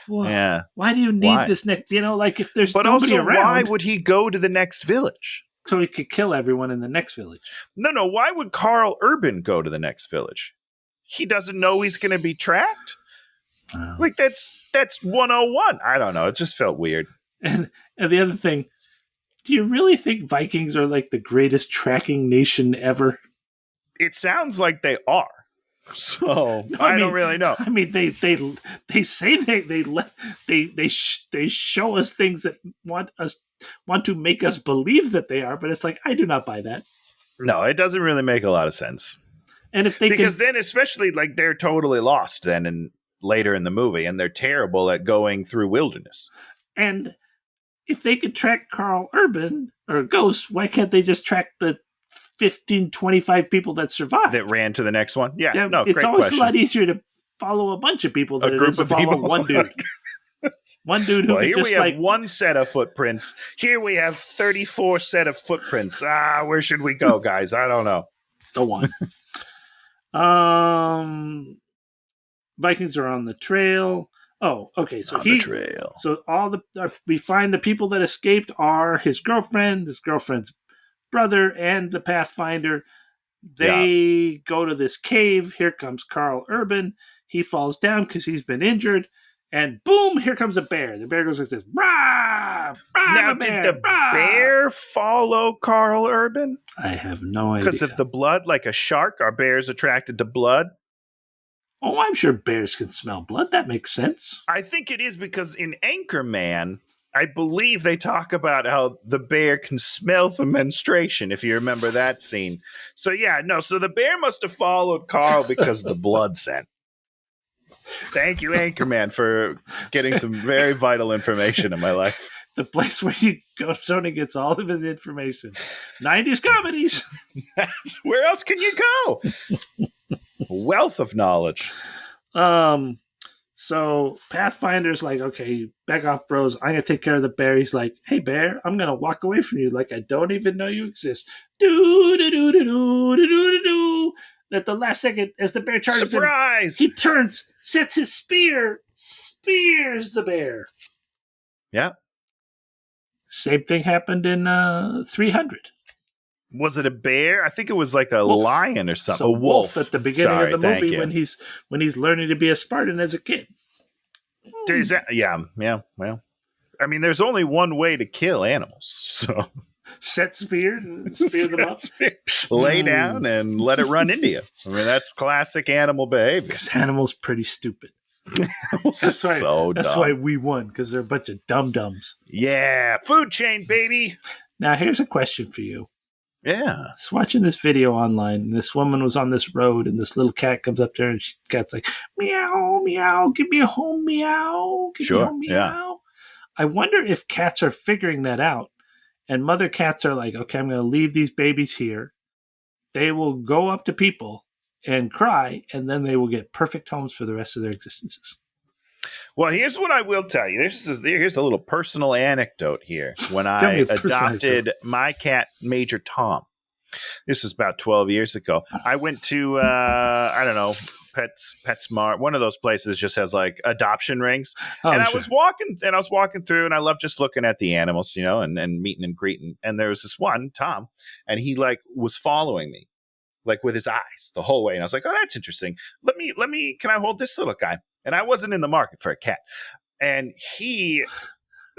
Whoa. Yeah. Why do you need this next? Like if there's but nobody also, around, why would he go to the next village? So he could kill everyone in the next village. No. Why would Karl Urban go to the next village? He doesn't know he's going to be tracked. Oh. Like that's 101. I don't know. It just felt weird. And the other thing, do you really think Vikings are like the greatest tracking nation ever? It sounds like they are. So I don't really know. I mean, they say they show us things that want to make us believe that they are, but it's like I do not buy that. No, it doesn't really make a lot of sense. And if they then especially like they're totally lost then and later in the movie, and they're terrible at going through wilderness. And if they could track Karl Urban or Ghost, why can't they just track the 15, 25 people that survived? That ran to the next one? Yeah, it's always a lot easier to follow a bunch of people than it is to follow one dude. One dude who here just we have one set of footprints. Here we have 34 set of footprints. Where should we go, guys? I don't know. Go on. Vikings are on the trail. Oh, okay. So the trail. So we find the people that escaped are his girlfriend, his girlfriend's brother, and the Pathfinder. They go to this cave. Here comes Karl Urban. He falls down because he's been injured. And boom, here comes a bear. The bear goes like this. Rah! Now, did the bear follow Karl Urban? I have no idea. Because of the blood, like a shark, are bears attracted to blood? Oh, I'm sure bears can smell blood. That makes sense. I think it is because in Anchorman, I believe they talk about how the bear can smell the menstruation, if you remember that scene. So, so the bear must have followed Karl because of the blood scent. Thank you, Anchorman, for getting some very vital information in my life. The place where you go, Tony gets all of his information. 90s comedies. Where else can you go? Wealth of knowledge. So Pathfinder's like, okay, back off, bros. I'm gonna take care of the bear. He's like, hey, bear, I'm gonna walk away from you like I don't even know you exist. Do do do do do do do do. At the last second, as the bear charges Surprise! him, he turns, sets his spear, spears the bear. Yeah. Same thing happened in 300. Was it a bear? I think it was like a lion or something. So a wolf at the beginning of the movie when he's learning to be a Spartan as a kid. Is that, yeah. Well, I mean, there's only one way to kill animals. So set spear and spear them up. Lay down and let it run into you. I mean, that's classic animal behavior. Because animals pretty stupid. That's why we won, because they're a bunch of dum-dums. Yeah, food chain, baby. Now, here's a question for you. Yeah. I was watching this video online, and this woman was on this road, and this little cat comes up to her, and the cat's like, meow, meow, give me a home, meow, give me a home, meow. Yeah. I wonder if cats are figuring that out, and mother cats are like, okay, I'm going to leave these babies here. They will go up to people and cry, and then they will get perfect homes for the rest of their existences. Well, here's what I will tell you. Here's a little personal anecdote here. When I adopted my cat, Major Tom, this was about 12 years ago. I went to, I don't know, PetSmart. One of those places just has like adoption rings. I was walking through, and I love just looking at the animals, and meeting and greeting. And there was this one, Tom, and he like was following me, like with his eyes the whole way. And I was like, oh, that's interesting. Can I hold this little guy? And I wasn't in the market for a cat. And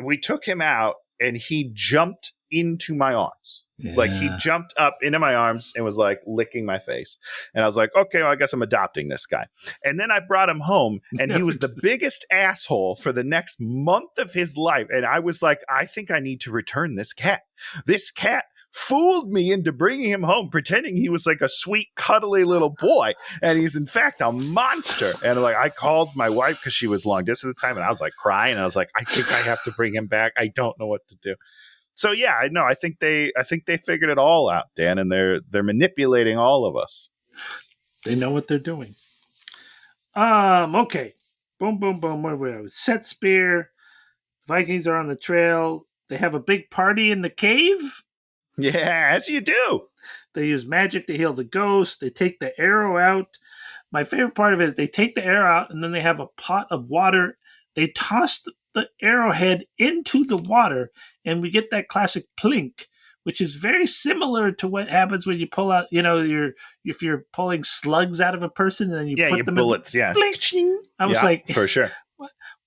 we took him out, and he jumped into my arms. Yeah. Like he jumped up into my arms and was like licking my face. And I was like, okay, well, I guess I'm adopting this guy. And then I brought him home, and he was the biggest asshole for the next month of his life. And I was like, I think I need to return this cat. This cat fooled me into bringing him home, pretending he was like a sweet, cuddly little boy, and he's in fact a monster. And like, I called my wife because she was long distance at the time, and I was like crying. And I was like, I think I have to bring him back. I don't know what to do. So yeah, I know. I think they figured it all out, Dan, and they're manipulating all of us. They know what they're doing. Okay. Boom, boom, boom. Where are we at? Set spear. Vikings are on the trail. They have a big party in the cave. Yeah, as you do. They use magic to heal the ghost. They take the arrow out. My favorite part of it is they take the arrow out and then they have a pot of water. They toss the arrowhead into the water and we get that classic plink, which is very similar to what happens when you pull out, if you're pulling slugs out of a person and then you put them bullets, in blink. I was like, for sure.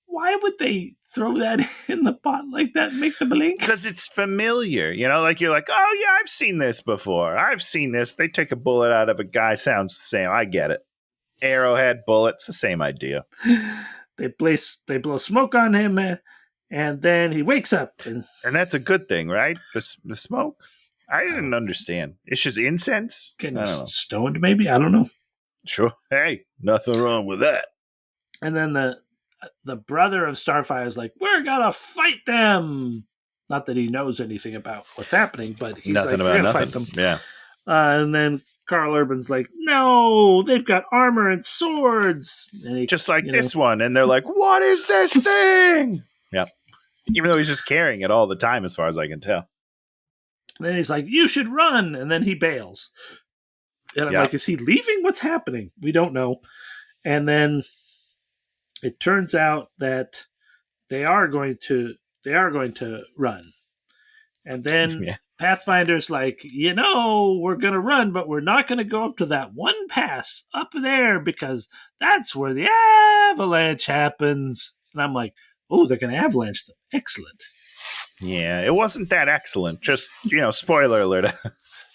Why would they throw that in the pot like that and make the blink? Because it's familiar. Like you're like, oh, yeah, I've seen this before. I've seen this. They take a bullet out of a guy. Sounds the same. I get it. Arrowhead, bullets, the same idea. They blow smoke on him, and then he wakes up. And that's a good thing, right? The smoke? I didn't understand. It's just incense? Getting stoned, maybe? I don't know. Sure. Hey, nothing wrong with that. And then the brother of Starfire is like, we're gonna fight them. Not that he knows anything about what's happening, but he's we're gonna fight them. Yeah. And then Karl Urban's like, no, they've got armor and swords. And just like this one. And they're like, what is this thing? Yeah. Even though he's just carrying it all the time, as far as I can tell. And then he's like, you should run. And then he bails. And I'm like, is he leaving? What's happening? We don't know. And then it turns out that they are going to run. And then Pathfinder's like, we're going to run, but we're not going to go up to that one pass up there because that's where the avalanche happens. And I'm like, oh, they're going to avalanche them. Excellent. Yeah, it wasn't that excellent. Just, spoiler alert.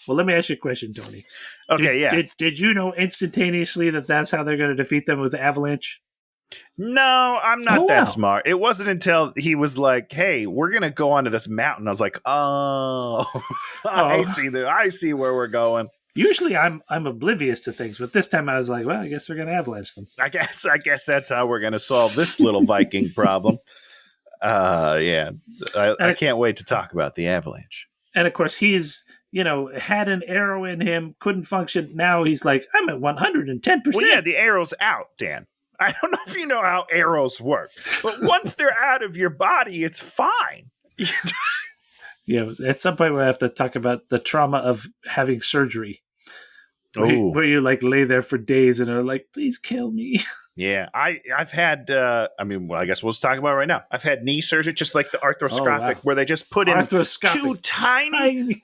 Well, let me ask you a question, Tony. Okay, Did you know instantaneously that that's how they're going to defeat them with the avalanche? No, I'm not that smart. It wasn't until he was like, hey, we're going to go onto this mountain. I was like, I see where we're going. Usually I'm oblivious to things, but this time I was like, well, I guess we're going to avalanche them. I guess that's how we're going to solve this little Viking problem. I can't wait to talk about the avalanche. And of course, he's, had an arrow in him, couldn't function. Now he's like, I'm at 110%. Well, yeah, the arrow's out, Dan. I don't know if you know how arrows work, but once they're out of your body, it's fine. Yeah, at some point we'll have to talk about the trauma of having surgery. Where you like lay there for days and are like, please kill me. Yeah, I've had, I guess we'll just talk about it right now. I've had knee surgery, just like the arthroscopic, where they just put in two tiny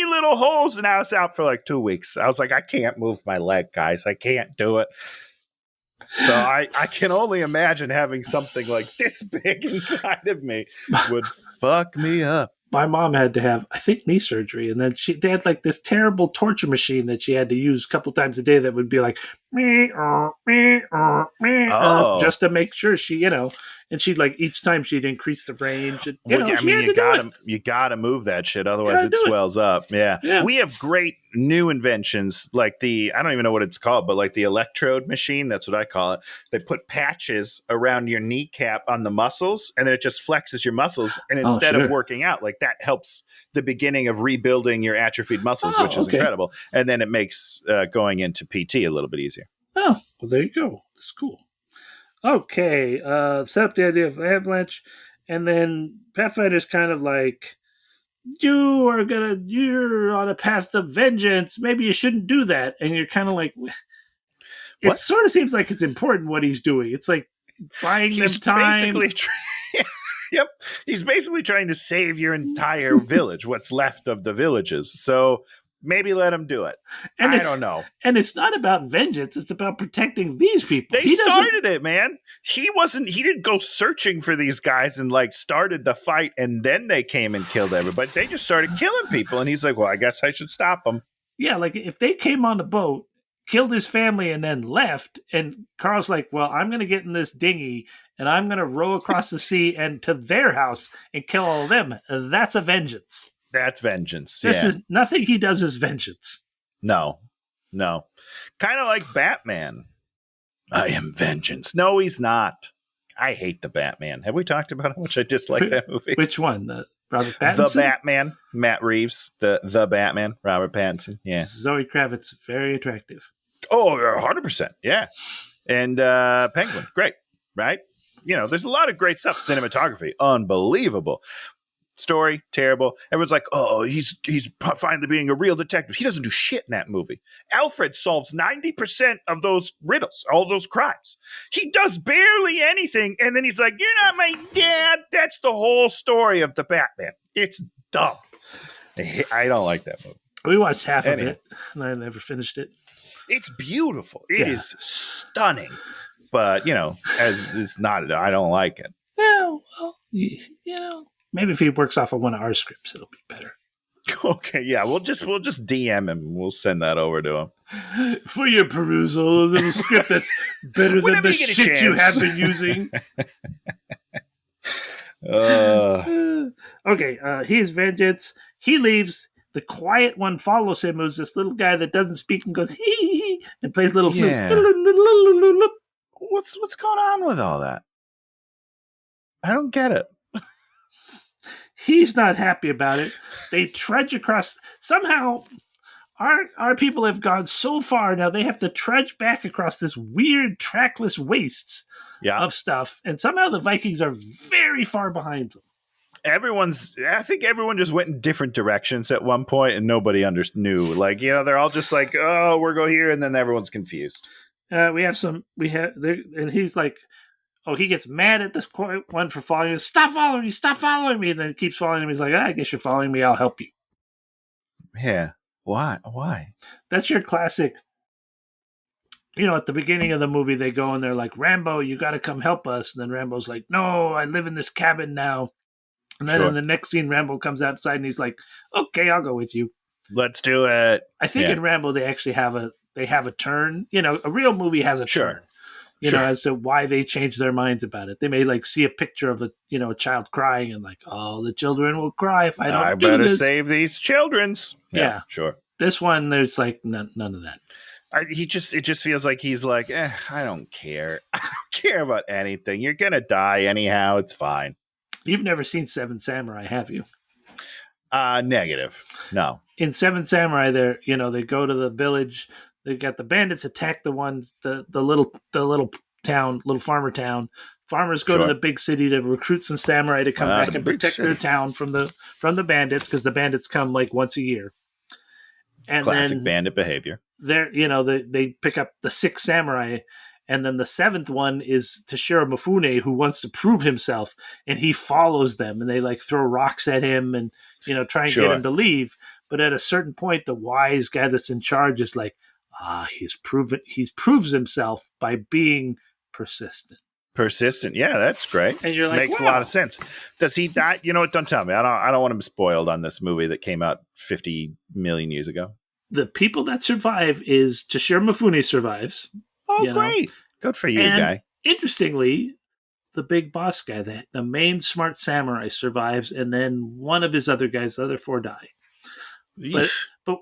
little holes, and I was out for like 2 weeks. I was like, I can't move my leg, guys. I can't do it. So I can only imagine having something like this big inside of me would fuck me up. My mom had to have, I think, knee surgery, and then they had like this terrible torture machine that she had to use a couple times a day that would be like just to make sure she, and she'd like each time she'd increase the range. And, you gotta move that shit, otherwise it swells up. Yeah, we have great new inventions like I don't even know what it's called, but like the electrode machine. That's what I call it. They put patches around your kneecap on the muscles, and then it just flexes your muscles. And instead of working out, like that helps the beginning of rebuilding your atrophied muscles, which is incredible. And then it makes going into PT a little bit easier. Oh, well, there you go. That's cool. Okay, set up the idea of avalanche, and then Pathfinder's kind of like, you're on a path of vengeance. Maybe you shouldn't do that. And you're kind of like, it sort of seems like it's important what he's doing. It's like buying them time. Yep. He's basically trying to save your entire village, what's left of the villages. So maybe let him do it. And I don't know. And it's not about vengeance. It's about protecting these people. He started it, man. He didn't go searching for these guys and like started the fight and then they came and killed everybody. They just started killing people. And he's like, well, I guess I should stop them. Yeah. Like if they came on the boat, killed his family and then left. And Carl's like, well, I'm going to get in this dinghy and I'm going to row across the sea and to their house and kill all of them. That's a vengeance. That's vengeance. This is nothing he does is vengeance. No. Kind of like Batman. I am vengeance. No, he's not. I hate the Batman. Have we talked about how much I dislike that movie? Which one? The Robert Pattinson? The Batman. Matt Reeves. The Batman. Robert Pattinson. Yeah. Zoe Kravitz. Very attractive. Oh, 100%. Yeah. And Penguin. Great. Right? There's a lot of great stuff. Cinematography. Unbelievable. story, terrible. Everyone's like, oh, he's finally being a real detective. He doesn't do shit in that movie. Alfred solves 90% of those riddles, all those crimes. He does barely anything, and then he's like, you're not my dad. That's the whole story of the Batman. It's dumb. I don't like that movie. We watched half of it, and I never finished it. It's beautiful. It is stunning. But, as it's not, I don't like it. Yeah, well, maybe if he works off of one of our scripts, it'll be better. Okay, yeah, we'll just DM him. We'll send that over to him for your perusal. A little script that's better than the shit you have been using. Okay, he is vengeance. He leaves. The quiet one follows him, who's this little guy that doesn't speak and goes hee and plays little flute. What's going on with all that? I don't get it. He's not happy about it. They trudge across. Somehow, our people have gone so far now. They have to trudge back across this weird trackless wastes of stuff, and somehow the Vikings are very far behind them. I think everyone just went in different directions at one point, and nobody knew. Like, they're all just like, oh, we're going here, and then everyone's confused. And he's like, oh, he gets mad at this one for following him. Stop following me. And then he keeps following him. He's like, I guess you're following me. I'll help you. Yeah. Why? That's your classic. At the beginning of the movie, they go and they're like, Rambo, you got to come help us. And then Rambo's like, no, I live in this cabin now. And then in the next scene, Rambo comes outside and he's like, okay, I'll go with you. Let's do it. I think in Rambo, they actually have a turn. A real movie has a turn. As to why they change their minds about it. They may see a picture of a child crying and oh, the children will cry if I don't do this. I better save these children's. Yeah, sure. This one, there's none of that. It just feels like he's like, I don't care. I don't care about anything. You're going to die anyhow. It's fine. You've never seen Seven Samurai, have you? Negative. No. In Seven Samurai, they go to the village. They got the bandits attack the little town, little farmer town. Farmers go to the big city to recruit some samurai to come back and protect their town from the bandits, because the bandits come once a year. And classic bandit behavior. They pick up the 6 samurai, and then the 7th one is Toshiro Mifune, who wants to prove himself, and he follows them, and they throw rocks at him and try and get him to leave. But at a certain point, the wise guy that's in charge is like, he proves himself by being persistent. Persistent, yeah, that's great. And you're like, makes a lot of sense. Does he die? You know what? Don't tell me. I don't want him spoiled on this movie that came out 50 million years ago. The people that survive is Toshiro Mifune survives. Oh, great! Good for you, guy. Interestingly, the big boss guy, the main smart samurai, survives, and then one of his other guys, the other 4 die. But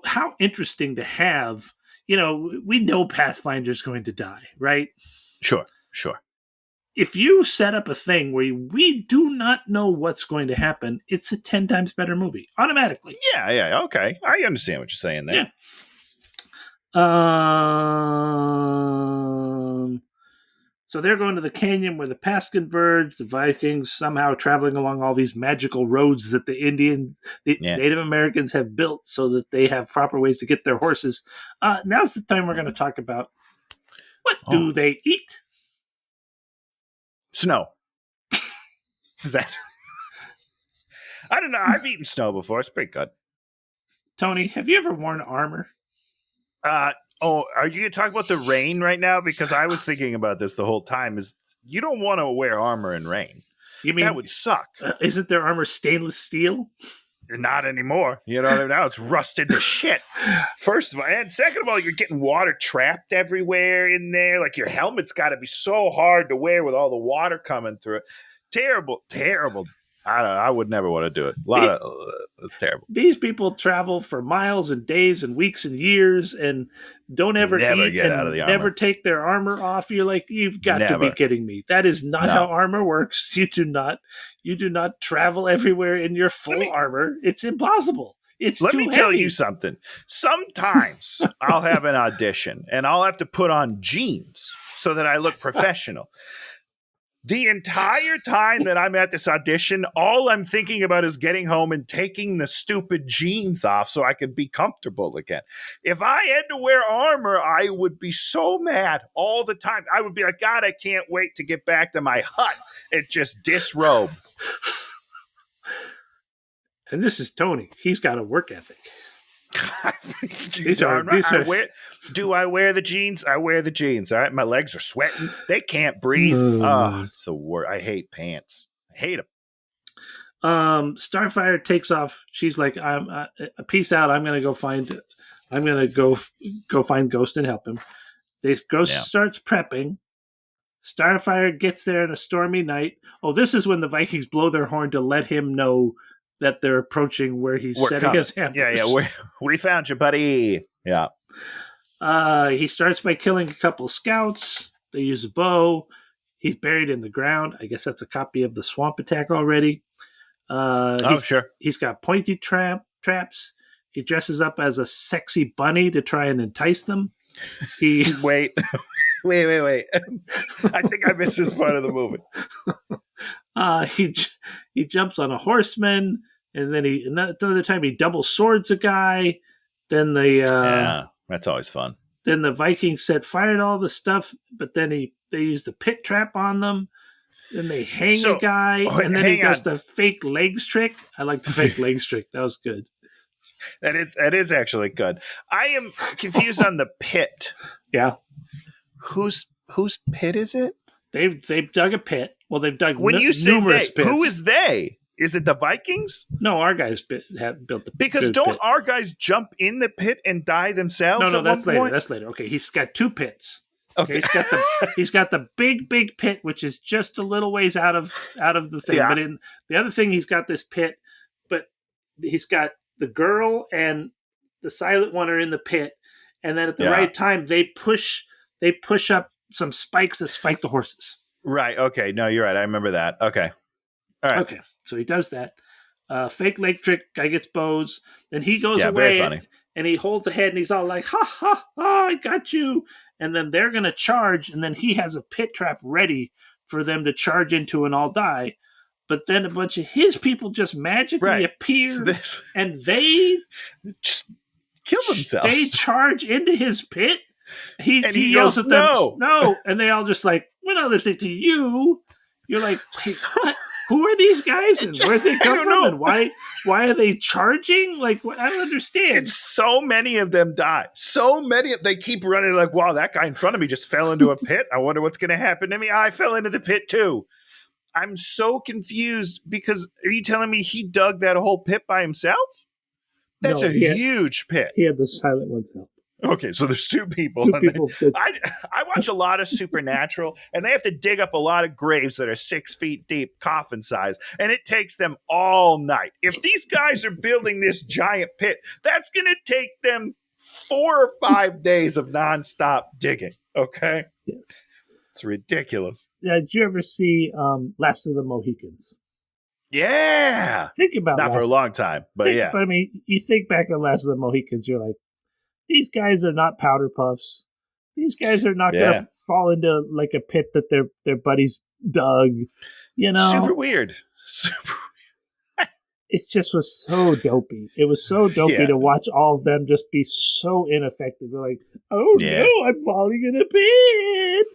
how interesting to have. We know Pathfinder's going to die, right? Sure. If you set up a thing where we do not know what's going to happen, it's a 10 times better movie, automatically. Yeah, okay. I understand what you're saying there. Yeah. So they're going to the canyon where the paths converge. The Vikings somehow traveling along all these magical roads that the Native Americans have built so that they have proper ways to get their horses. Now's the time we're going to talk about what do they eat? Snow. Is that? I don't know. I've eaten snow before. It's pretty good. Tony, have you ever worn armor? Are you going to talk about the rain right now? Because I was thinking about this the whole time. Is you don't want to wear armor in rain. You mean that would suck? Isn't their armor stainless steel? Not anymore. Now it's rusted to shit. First of all, and second of all, you're getting water trapped everywhere in there. Your helmet's got to be so hard to wear with all the water coming through it. Terrible. I would never want to do it. It's terrible. These people travel for miles and days and weeks and years and don't ever eat get out of the armor. Never take their armor off. You're like, you've got to be kidding me. That is not how armor works. You do not travel everywhere in your full armor. It's impossible. Let me tell you something. Sometimes I'll have an audition and I'll have to put on jeans so that I look professional. The entire time that I'm at this audition, all I'm thinking about is getting home and taking the stupid jeans off so I can be comfortable again. If I had to wear armor, I would be so mad all the time. I would be like, God, I can't wait to get back to my hut and just disrobe. And this is Tony. He's got a work ethic. Do I wear the jeans? I wear the jeans. All right, my legs are sweating. They can't breathe. It's the worst. I hate pants. I hate them. Starfire takes off. She's like, "I'm peace out. I'm gonna go find Ghost and help him." Ghost starts prepping. Starfire gets there in a stormy night. Oh, this is when the Vikings blow their horn to let him know that they're approaching where he's setting his ambush. Yeah. We found you, buddy. Yeah. He starts by killing a couple of scouts. They use a bow. He's buried in the ground. I guess that's a copy of the swamp attack already. Sure. He's got pointy traps. He dresses up as a sexy bunny to try and entice them. Wait. I think I missed this part of the movie. He jumps on a horseman, and then another time he double swords a guy. Then that's always fun. Then the Vikings set fire to all the stuff, but then they used a pit trap on them. Then they hang a guy, and then he does the fake legs trick. I like the fake legs trick. That was good. That is actually good. I am confused on the pit. Yeah. Whose pit is it? They've dug a pit. Well, they've dug numerous pits. Who is they? Is it the Vikings? No, our guys built the pit. Because don't our guys jump in the pit and die themselves? No, that's later. That's later. Okay, he's got two pits. Okay, he's got the big pit, which is just a little ways out of the thing. Yeah. But in the other thing, he's got this pit, but he's got the girl and the silent one are in the pit, and then at the right time they push up some spikes that spike the horses. Right. Okay. No, you're right. I remember that. Okay. All right. Okay. So he does that. Fake leg trick. Guy gets bows. Then he goes away. Very funny. And he holds the head and he's all like, ha, ha, ha, I got you. And then they're going to charge. And then he has a pit trap ready for them to charge into and all die. But then a bunch of his people just magically appear. And they just kill themselves. They charge into his pit. He yells at them, no. And they all just like, we're not listening to you. You're like, what? Who are these guys and where they come from and why are they charging? Like, I don't understand. And so many of them die. They keep running like, wow, that guy in front of me just fell into a pit. I wonder what's going to happen to me. I fell into the pit too. I'm so confused because are you telling me he dug that whole pit by himself? That's huge pit. He had the silent one's help. Okay, so there's two people. I watch a lot of Supernatural, and they have to dig up a lot of graves that are 6 feet deep, coffin size, and it takes them all night. If these guys are building this giant pit, that's going to take them 4 or 5 days of nonstop digging, okay? Yes. It's ridiculous. Did you ever see Last of the Mohicans? Yeah. Think about Not for a long time, but yeah. But I mean, you think back on Last of the Mohicans, you're like, these guys are not powder puffs. These guys are not going to fall into like a pit that their buddies dug. You know, super weird. It just was so dopey. It was so dopey to watch all of them just be so ineffective. They're like, oh no, I'm falling in a pit.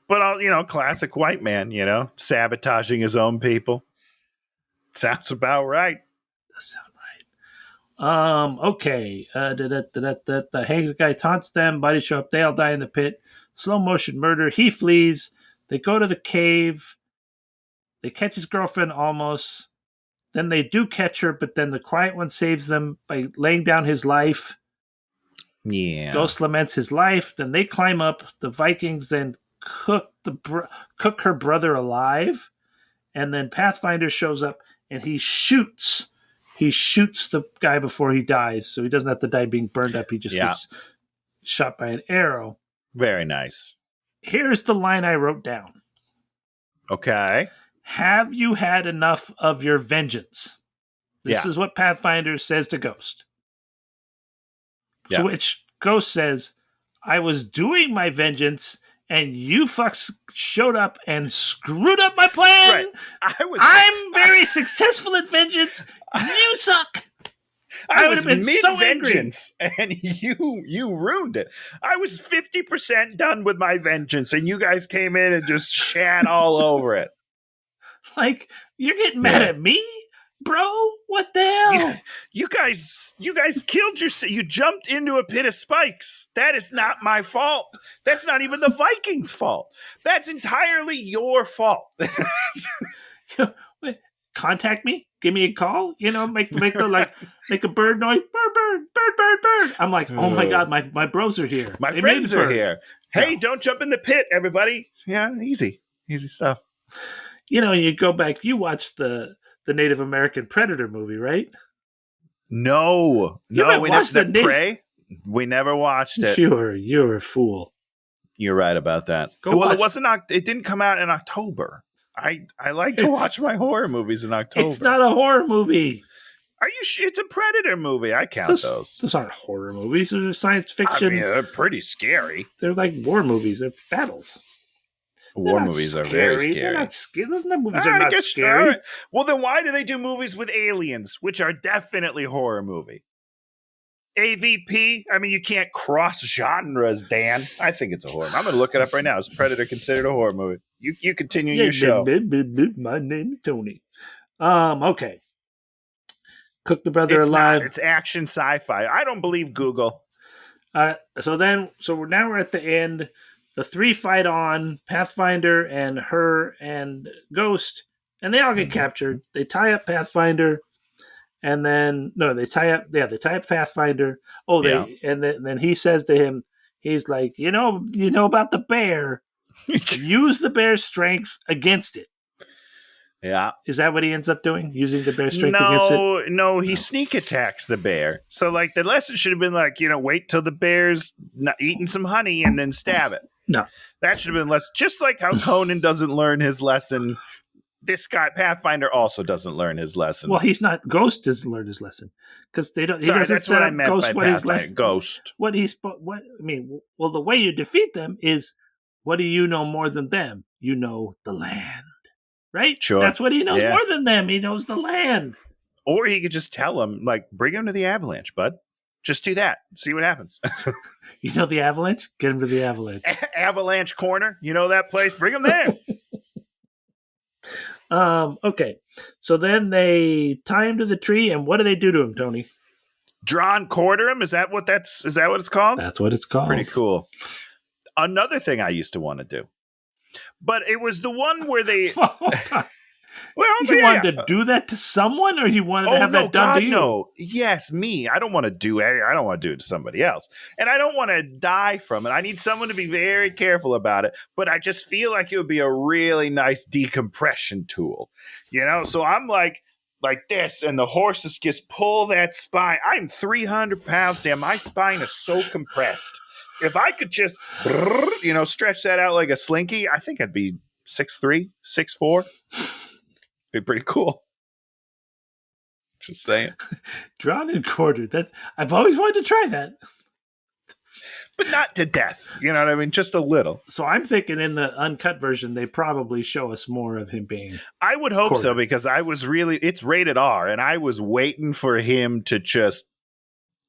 But classic white man, sabotaging his own people. Sounds about right. That sounds right. Okay. The hangs guy taunts them. Bodies show up. They all die in the pit. Slow motion murder. He flees. They go to the cave. They catch his girlfriend almost. Then they do catch her, but then the quiet one saves them by laying down his life. Yeah. Ghost laments his life. Then they climb up. The Vikings then cook her brother alive. And then Pathfinder shows up and he shoots the guy before he dies, so he doesn't have to die being burned up. He just gets shot by an arrow. Very nice. Here's the line I wrote down. Okay. Have you had enough of your vengeance? This is what Pathfinder says to Ghost. To which Ghost says, I was doing my vengeance, and you fucks showed up and screwed up my plan. Right. I'm very successful at vengeance. You suck. I would have been so angry. And you ruined it. I was 50% done with my vengeance, and you guys came in and just shat all over it. Like, you're getting mad at me, bro? What the hell? You guys killed yourself. You jumped into a pit of spikes. That is not my fault. That's not even the Vikings' fault. That's entirely your fault. Contact me. Give me a call. Make a bird noise. Bird. I'm like, oh my God, my bros are here. My friends are here. Hey, don't jump in the pit, everybody. Yeah, easy stuff. You go back. You watched the Native American Predator movie, right? No, we watched the Prey. We never watched it. You're a fool. You're right about that. It wasn't. It didn't come out in October. I like to watch my horror movies in October. It's not a horror movie. Are you sure? It's a Predator movie. I count those. Those aren't horror movies. Those are science fiction. I mean, they're pretty scary. They're like war movies. They're battles. War movies are very scary. They're not scary. Those movies are not scary. Right. Well, then why do they do movies with aliens, which are definitely horror movie? AVP? I mean, you can't cross genres, Dan. I think it's a horror. I'm going to look it up right now. Is Predator considered a horror movie? You continue your show. My name is Tony. Okay. Cook the Brother Alive. It's action sci-fi. I don't believe Google. So now we're at the end. The three fight on, Pathfinder and her and Ghost, and they all get captured. They tie up Pathfinder, and then they tie up Pathfinder. And then he says to him, he's like, you know about the bear. Use the bear's strength against it. Yeah. Is that what he ends up doing? Using the bear's strength against it? No, he sneak attacks the bear. So the lesson should have been wait till the bear's not eating some honey and then stab it. No. That should have been less. Just like how Conan doesn't learn his lesson, this guy Pathfinder also doesn't learn his lesson. Well, he's not. Ghost doesn't learn his lesson because they don't. Sorry, that's what I meant Ghost, by Pathfinder. Ghost. What he's. What I mean. Well, the way you defeat them is, what do you know more than them? You know the land, right? Sure. That's what he knows more than them. He knows the land. Or he could just tell him, bring him to the avalanche, bud. Just do that. See what happens. You know the avalanche? Get him to the avalanche. Avalanche Corner. You know that place? Bring him there. Okay. So then they tie him to the tree, and what do they do to him, Tony? Draw and quarter him? Is that what it's called? That's what it's called. Pretty cool. Another thing I used to want to do. But it was the one where they you wanted to do that to someone, or you wanted to have that done to you? No. Yes, me. I don't want to do it. I don't want to do it to somebody else. And I don't want to die from it. I need someone to be very careful about it. But I just feel like it would be a really nice decompression tool. So I'm like this, and the horses just pull that spine. I'm 300 pounds, damn. My spine is so compressed. If I could just, stretch that out like a slinky, I think I'd be 6'3", 6'4". Be pretty cool. Just saying. Drawn and quartered. I've always wanted to try that. But not to death. You know what I mean? Just a little. So I'm thinking in the uncut version, they probably show us more of him being I would hope so, because it's rated R, and I was waiting for him to just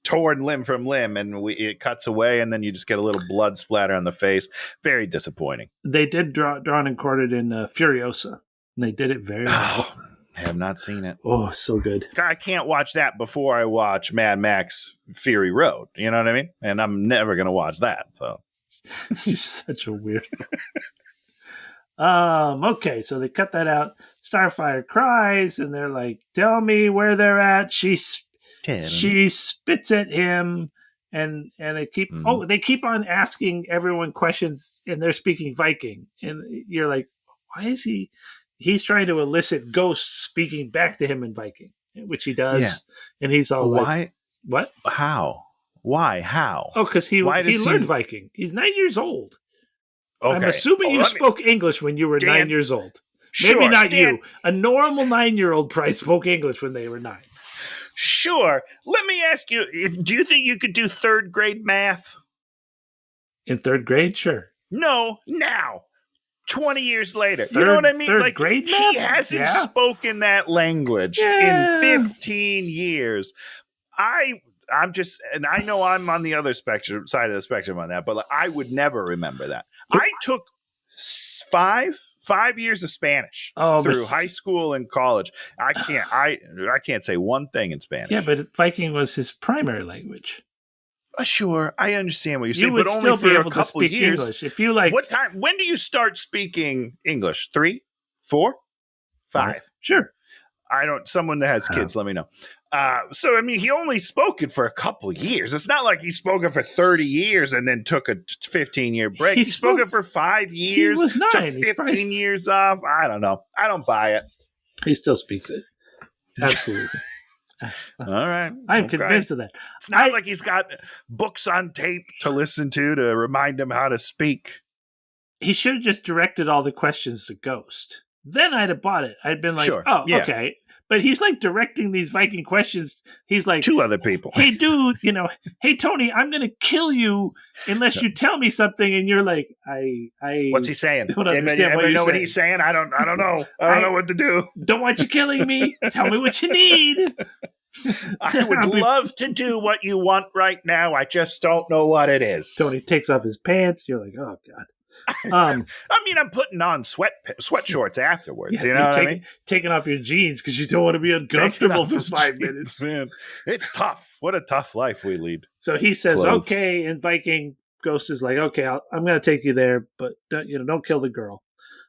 torn limb from limb, and it cuts away, and then you just get a little blood splatter on the face. Very disappointing. They did drawn and quartered in Furiosa. And they did it very well. I have not seen it. Oh, so good. I can't watch that before I watch Mad Max Fury Road. You know what I mean? And I'm never going to watch that. So you're such a weirdo. Okay, so they cut that out. Starfire cries, and they're like, "Tell me where they're at." She spits at him, and they keep they keep on asking everyone questions, and they're speaking Viking, and you're like, why is he? He's trying to elicit Ghost speaking back to him in Viking, which he does. And he's all why? What? How? Why? How? Oh, because he learned Viking. He's 9 years old. Okay. I'm assuming you spoke English when you were 9 years old. Sure, Maybe not you. A normal 9-year-old probably spoke English when they were 9. Sure. Let me ask you, do you think you could do third grade math? In third grade? Sure. No, now. 20 years later. You know what I mean? Third like, grade he math? hasn't spoken that language in 15 years. I'm just, and I know I'm on the other side of the spectrum on that, but like, I would never remember that. I took 5 years of Spanish through high school and college. I can't say one thing in Spanish. Yeah, but Viking was his primary language. Sure, I understand what you're saying, would but still only for be a able to couple speak years. English. If you like, what time? When do you start speaking English? 3, 4, 5? Sure. I don't. Someone that has kids, let me know. So I mean, he only spoke it for a couple of years. It's not like he spoke it for 30 years and then took a 15-year break. He spoke it for 5 years. He was 9. Took 15 years off. I don't know. I don't buy it. He still speaks it. Absolutely. All right. I'm convinced of that. It's not like he's got books on tape to listen to remind him how to speak. He should have just directed all the questions to Ghost. Then I'd have bought it. I'd been like, okay. But he's like directing these Viking questions. He's like, to other people. Hey, dude, hey, Tony, I'm going to kill you unless you tell me something. And you're like, I what's he saying? Don't understand what you're saying. What he's saying? I don't know. I don't know what to do. Don't want you killing me. Tell me what you need. I would love to do what you want right now. I just don't know what it is. Tony takes off his pants. You're like, oh, God. I mean, I'm putting on sweat shorts afterwards. You know what I mean? Taking off your jeans because you don't want to be uncomfortable for 5 minutes. Man. It's tough. What a tough life we lead. So he says, okay, and Viking Ghost is like, okay, I'm going to take you there, but don't kill the girl.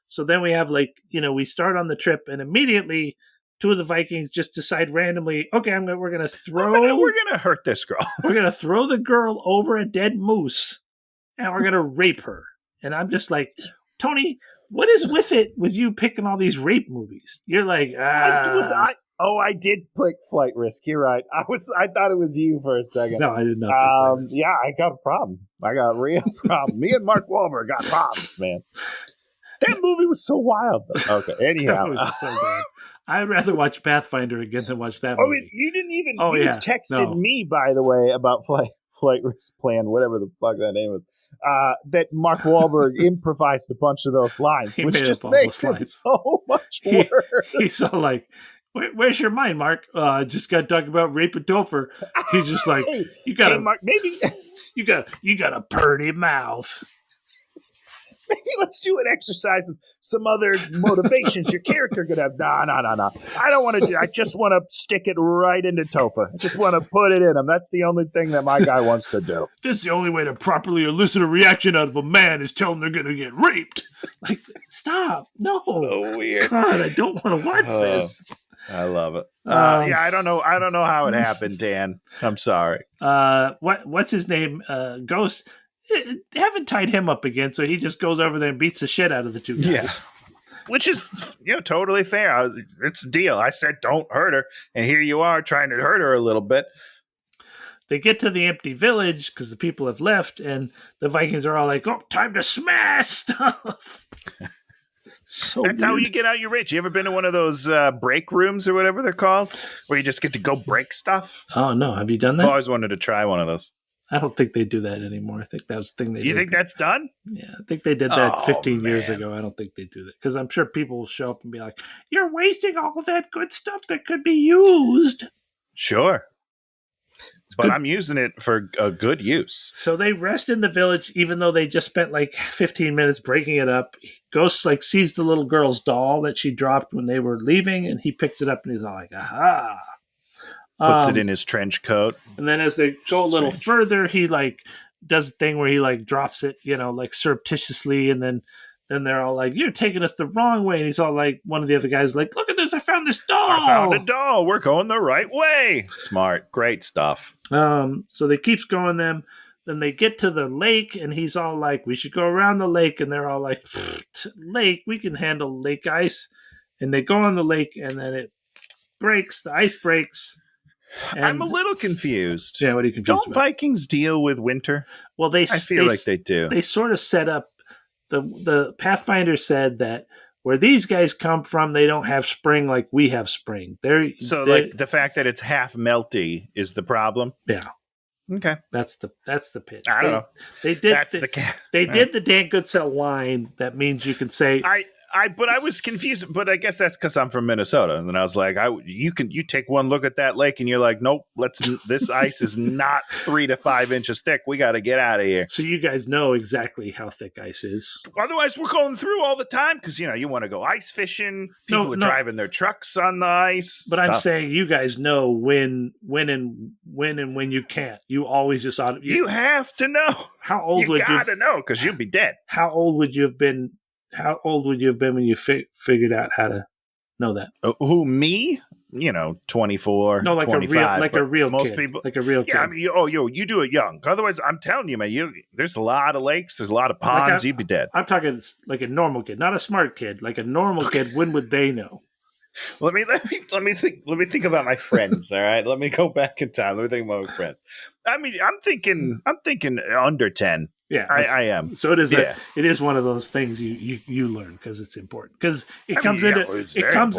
So then we have we start on the trip, and immediately 2 of the Vikings just decide randomly, okay, we're going to hurt this girl. We're going to throw the girl over a dead moose, and we're going to rape her. And I'm just like, Tony, what is with you picking all these rape movies? You're like, I did click flight risk. You're right. I thought it was you for a second. No, I did not. Yeah, I got a problem. I got a real problem. Me and Mark Wahlberg got problems, man. That movie was so wild, though. Okay, anyhow. That was so bad. I'd rather watch Pathfinder again than watch that movie. You didn't even texted me, by the way, about flight risk plan, whatever the fuck that name is. That Mark Wahlberg improvised a bunch of those lines, which just makes it so much worse. He's so like, where's your mind, Mark? Just got to talk about rape and Topher. He's just like, Mark, maybe you got a purty mouth. Maybe let's do an exercise of some other motivations your character could have. No. I don't want to do. I just want to stick it right into Topher. I just want to put it in him. That's the only thing that my guy wants to do. This is the only way to properly elicit a reaction out of a man is tell them they're going to get raped. Like, stop. No. So weird. God, I don't want to watch this. I love it. I don't know how it happened, Dan. I'm sorry. What's his name? Ghost. Haven't tied him up again, so he just goes over there and beats the shit out of the 2 guys. Yeah. Which is, totally fair. It's a deal. I said don't hurt her, and here you are trying to hurt her a little bit. They get to the empty village because the people have left, and the Vikings are all like, "Oh, time to smash stuff." That's weird. How you get out your rich. You ever been to one of those break rooms or whatever they're called, where you just get to go break stuff? Oh no, have you done that? I've always wanted to try one of those. I don't think they do that anymore. I think that was the thing they did. You think that's done? Yeah, I think they did that 15 years ago. I don't think they do that. Because I'm sure people will show up and be like, you're wasting all that good stuff that could be used. Sure. But I'm using it for a good use. So they rest in the village, even though they just spent 15 minutes breaking it up. Ghost sees the little girl's doll that she dropped when they were leaving, and he picks it up and he's all like, aha. Puts it in his trench coat. And then as they go a little further, he does a thing where he drops it, surreptitiously, and then they're all like, you're taking us the wrong way. And he's all like, one of the other guys like, look at this, I found this doll. I found a doll. We're going the right way. Smart. Great stuff. So they keeps going them. Then they get to the lake, and he's all like, we should go around the lake. And they're all like, lake, we can handle lake ice. And they go on the lake, and then it breaks. The ice breaks. And I'm a little confused. Yeah, what are you confused Don't about? Vikings deal with winter? Well, I feel like they do. They sort of set up, the Pathfinder said that where these guys come from, they don't have spring like we have spring. The fact that it's half melty is the problem? Yeah. Okay. That's the pitch. I don't know. They did That's the They did the Dan Goodsell line that means you can say but I was confused, but I guess that's because I'm from Minnesota, and then I was like, you take one look at that lake, and you're like, nope, this ice is not 3 to 5 inches thick. We got to get out of here. So you guys know exactly how thick ice is. Otherwise, we're going through all the time because you want to go ice fishing. People are driving their trucks on the ice. But I'm saying you guys know when you can't. You always just you have to know. How old would you? You gotta know because you'll be dead. How old would you have been? How old would you have been when you figured out how to know that? Who, me? 24, no, like 25. Like a real most kid. people, like a real kid. Yeah, I mean, you do it young. Otherwise, I'm telling you, man, there's a lot of lakes, there's a lot of ponds. You'd be dead. I'm talking like a normal kid, not a smart kid. Like a normal kid. When would they know? Let me think about my friends. All right, let me go back in time. Let me think about my friends. I mean, I'm thinking under 10. Yeah, I am. So it is. It is one of those things you learn because it's important because it comes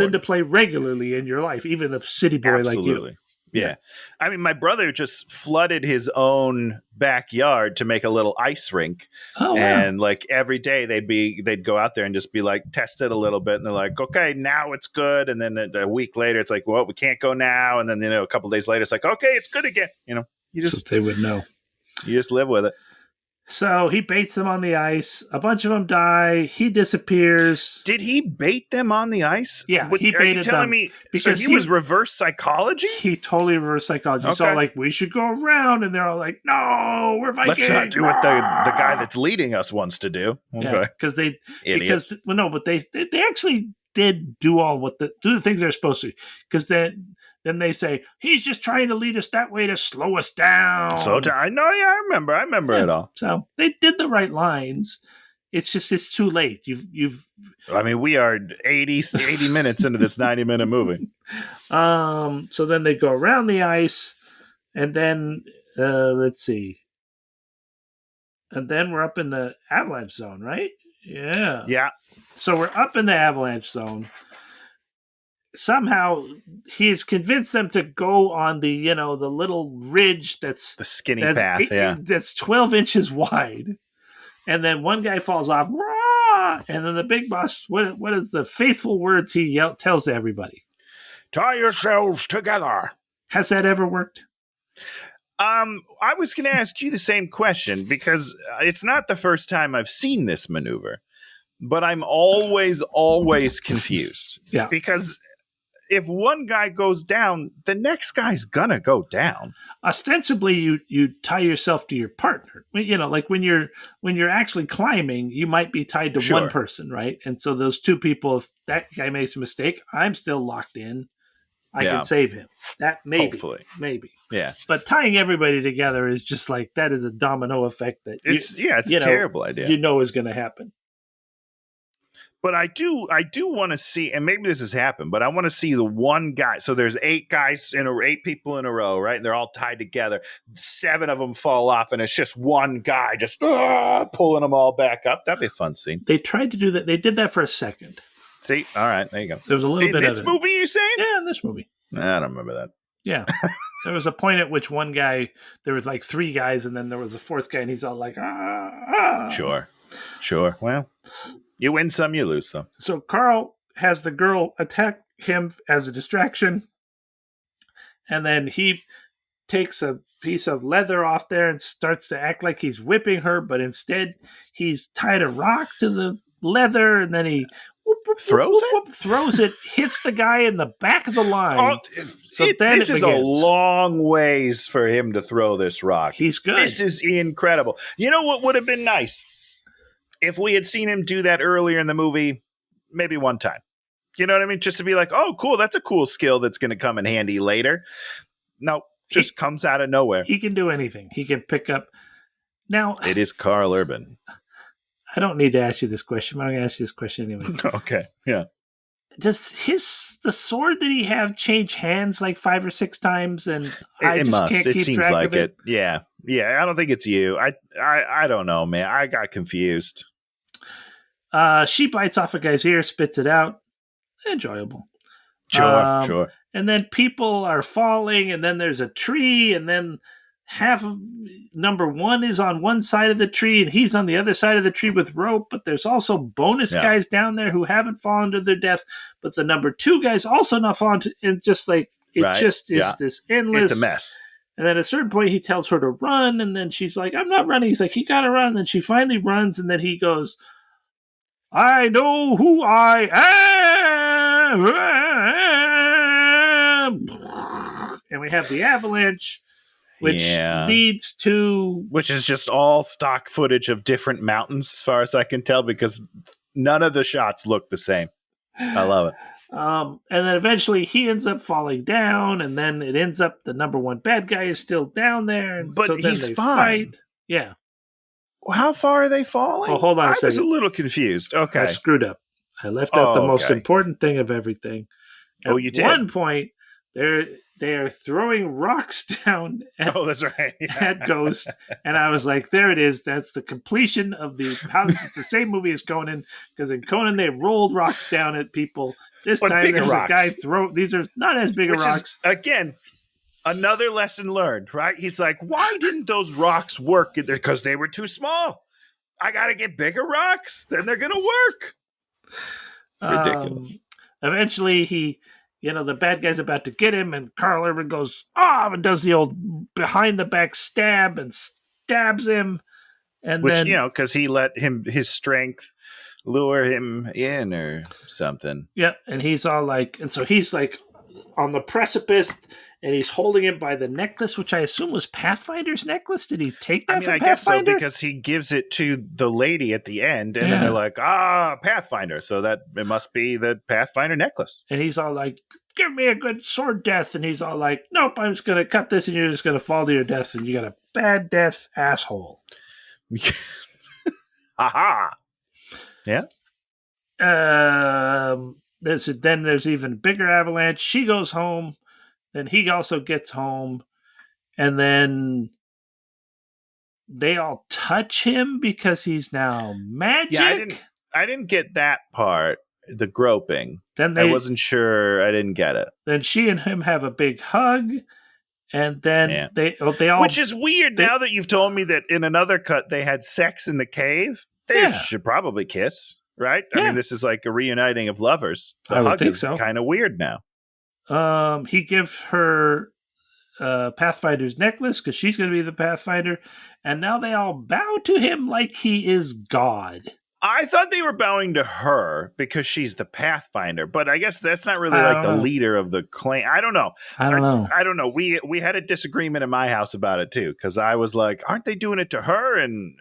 into play regularly in your life, even a city boy like you. Yeah. I mean, my brother just flooded his own backyard to make a little ice rink. Oh, wow. And like every day they'd go out there and just be like, test it a little bit. And they're like, okay, now it's good. And then a week later, it's like, well, we can't go now. And then, a couple of days later, it's like, okay, it's good again. So they would know. You just live with it. So he baits them on the ice. A bunch of them die. He disappears. Did he bait them on the ice? Yeah, he baited them. Are you telling me because he was reverse psychology? He totally reverse psychology. Okay. So we should go around, and they're all like, "No, we're Vikings." Let's not do what the guy that's leading us wants to do. Okay. Yeah, but they actually did do the things they're supposed to. Because then they say, he's just trying to lead us that way to slow us down. Slow down. I know, I remember it all. So they did the right lines. It's just, it's too late. I mean, we are 80 minutes into this 90-minute movie. So then they go around the ice, and then, let's see. And then we're up in the avalanche zone, right? Yeah. Yeah. So we're up in the avalanche zone. Somehow he has convinced them to go on the little ridge that's the skinny path, that's 12 inches wide, and then one guy falls off, and then the big boss, what is the faithful words he tells everybody? Tie yourselves together. Has that ever worked? I was going to ask you the same question because it's not the first time I've seen this maneuver, but I'm always confused. Yeah, because if one guy goes down, the next guy's gonna go down. Ostensibly, you tie yourself to your partner. Like when you're actually climbing, you might be tied to one person, right? And so those two people, if that guy makes a mistake, I'm still locked in. I can save him. That maybe. Yeah. But tying everybody together is just like, that is a domino effect that it's a terrible idea. Is going to happen. But I do want to see, and maybe this has happened, but I want to see the one guy. So there's 8 people in a row, right? And they're all tied together. 7 of them fall off, and it's just one guy just pulling them all back up. That'd be a fun scene. They tried to do that. They did that for a second. See? All right, there you go. There was a little bit of this movie, you saying? Yeah, in this movie. I don't remember that. Yeah. There was a point at which one guy, there was like 3 guys, and then there was a 4th guy, and he's all like, Sure. Well, you win some, you lose some. So Karl has the girl attack him as a distraction, and then he takes a piece of leather off there and starts to act like he's whipping her, but instead he's tied a rock to the leather, and then he throws it, hits the guy in the back of the line. This is a long ways for him to throw this rock. He's good. This is incredible. You know what would have been nice? If we had seen him do that earlier in the movie, maybe one time. You know what I mean? Just to be like, oh, cool, that's a cool skill that's going to come in handy later. No, just comes out of nowhere. He can do anything. He can pick up. Now, it is Karl Urban. I don't need to ask you this question, but I'm going to ask you this question anyway. Okay, yeah. Does the sword that he have change hands like 5 or 6 times, and I just must. can't It keep seems track like of it? Yeah. I don't think it's you. I don't know, man. I got confused. She bites off a guy's ear, spits it out. Enjoyable. Sure. And then people are falling, and then there's a tree, and then half of number one is on one side of the tree and he's on the other side of the tree with rope, but there's also bonus guys down there who haven't fallen to their death, but the number two guy's also not fallen to, and just like it just is this endless. It's a mess. And then at a certain point he tells her to run, and then she's like, I'm not running. He's like, you gotta run. And then she finally runs, and then he goes, I know who I am. And we have the avalanche, which leads to... Which is just all stock footage of different mountains, as far as I can tell, because none of the shots look the same. I love it. And then eventually he ends up falling down, and then it ends up the number one bad guy is still down there. And but so then he's they fine. Fight. Yeah. Well, how far are they falling? Oh, hold on a second. I was a little confused. Okay. I screwed up. I left out the most important thing of everything. At you did? At one point, they are throwing rocks down at, that's right. at Ghost. And I was like, there it is. That's the completion of how this is the same movie as Conan, because in Conan they rolled rocks down at people. This time there's a guy these are not as big of rocks. Again, another lesson learned, right? He's like, why didn't those rocks work? Because they were too small. I got to get bigger rocks. Then they're going to work. It's ridiculous. Eventually the bad guy's about to get him, and Karl Urban goes, and does the old behind the back stab and stabs him. And which, then, because he let his strength lure him in or something. Yeah. And he's all like, and so he's like on the precipice, and he's holding it by the necklace, which I assume was Pathfinder's necklace. Did he take that from Pathfinder? I guess so, because he gives it to the lady at the end, and then they're like, Pathfinder. So that it must be the Pathfinder necklace. And he's all like, give me a good sword death. And he's all like, nope, I'm just going to cut this, and you're just going to fall to your death, and you got a bad death, asshole. Aha. Yeah. There's even bigger avalanche. She goes home. Then he also gets home, and then they all touch him because he's now magic. Yeah, I didn't get that part, the groping. I wasn't sure. I didn't get it. Then she and him have a big hug, and then they all... Which is weird now that you've told me that in another cut they had sex in the cave. They should probably kiss, right? Yeah. I mean, this is like a reuniting of lovers. The I would hug think is so. Kind of weird now. He gives her Pathfinder's necklace because she's going to be the Pathfinder, and now they all bow to him like he is God. I thought they were bowing to her because she's the Pathfinder, but I guess that's not really like the leader of the clan. I don't know. I don't know. We had a disagreement in my house about it too, because I was like, "Aren't they doing it to her?" And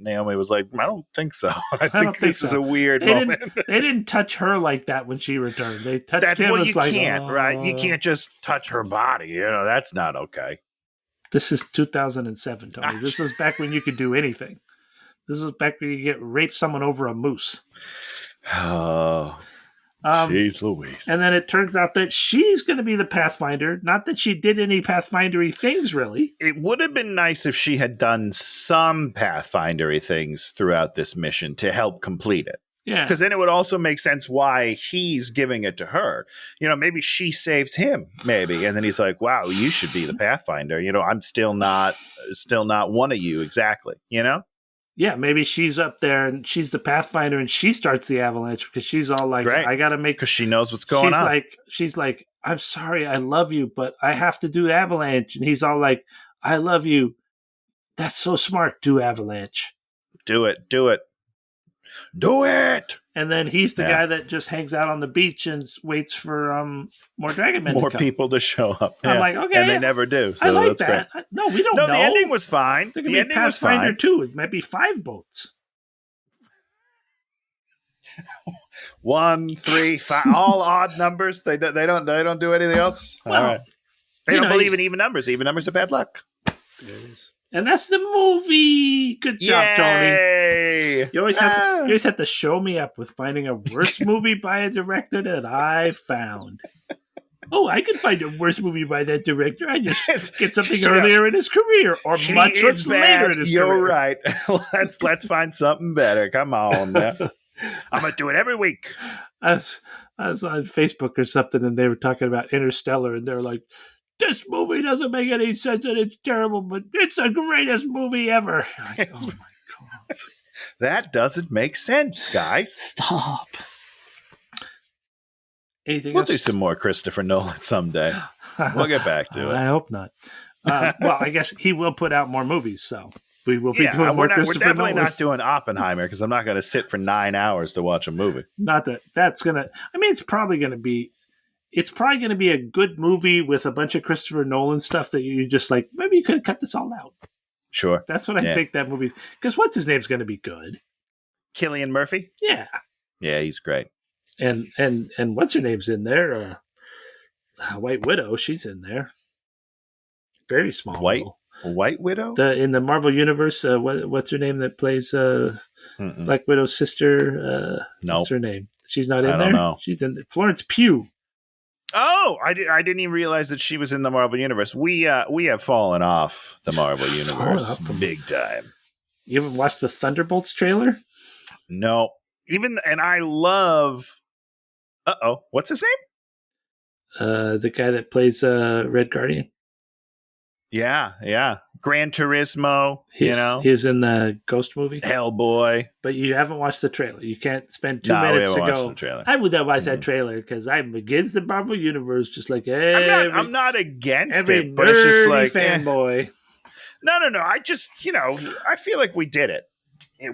Naomi was like, "I don't think so. I think this is a weird moment." They didn't touch her like that when she returned. They touched that's him. Well, you can't, right? You can't just touch her body. That's not okay. This is 2007, Tony. This was back when you could do anything. This was back when you get raped someone over a moose. Oh, jeez Louise. And then it turns out that she's going to be the Pathfinder. Not that she did any Pathfindery things, really. It would have been nice if she had done some Pathfindery things throughout this mission to help complete it. Yeah. Because then it would also make sense why he's giving it to her. Maybe she saves him, maybe. And then he's like, wow, you should be the Pathfinder. I'm still not one of you exactly, Yeah, maybe she's up there and she's the Pathfinder and she starts the avalanche because she's all like, Great. I got to make... Because she knows what's going on. She's like, I'm sorry, I love you, but I have to do avalanche. And he's all like, I love you. That's so smart, do avalanche. Do it. Do it. And then he's the guy that just hangs out on the beach and waits for more dragon men more to come. people to show up. I'm like, okay. And they never do. So I like that's that. great. No, we don't know. The ending was fine. There could be Pathfinder 2. It might be 5 boats. 1, 3, 5, all odd numbers. They don't do anything else. Well, all right. They don't believe in even numbers. Even numbers are bad luck. There it is. And that's the movie. Good job, Yay! Tony. You always have to show me up with finding a worse movie by a director that I found. Oh, I can find a worse movie by that director. I just get something earlier in his career or much later in his career. You're right. Let's find something better. Come on. I'm going to do it every week. I was on Facebook or something, and they were talking about Interstellar, and they're like, this movie doesn't make any sense and it's terrible, but it's the greatest movie ever. Like, oh my God. That doesn't make sense, guys. Stop. Anything We'll else? do some more Christopher Nolan someday. We'll get back to it. I hope not. Well, I guess he will put out more movies, so we will be doing more Christopher We're definitely Nolan. not doing Oppenheimer because I'm not going to sit for 9 hours to watch a movie. Not that that's going to... I mean, it's probably going to be a good movie with a bunch of Christopher Nolan stuff that you just like, maybe you could have cut this all out. Sure. That's what I think that movie's... Because what's his name's going to be good? Cillian Murphy? Yeah. Yeah, he's great. And what's her name's in there? White Widow, she's in there. Very small. White Widow? In the Marvel Universe, what's her name that plays Black Widow's sister? No. What's her name? She's not in there? I don't know. She's in there. Florence Pugh. Oh, I didn't even realize that she was in the Marvel Universe. We have fallen off the Marvel Universe big time. You haven't watched the Thunderbolts trailer? No. And I love... what's his name? The guy that plays Red Guardian. Yeah. Gran Turismo, He's in the Ghost movie. Hellboy. But you haven't watched the trailer. You can't spend 2 minutes to go, I would not watch that trailer because I'm against the Marvel Universe, just like I'm not against every it, but it's just like... fanboy. No. I just, I feel like we did it.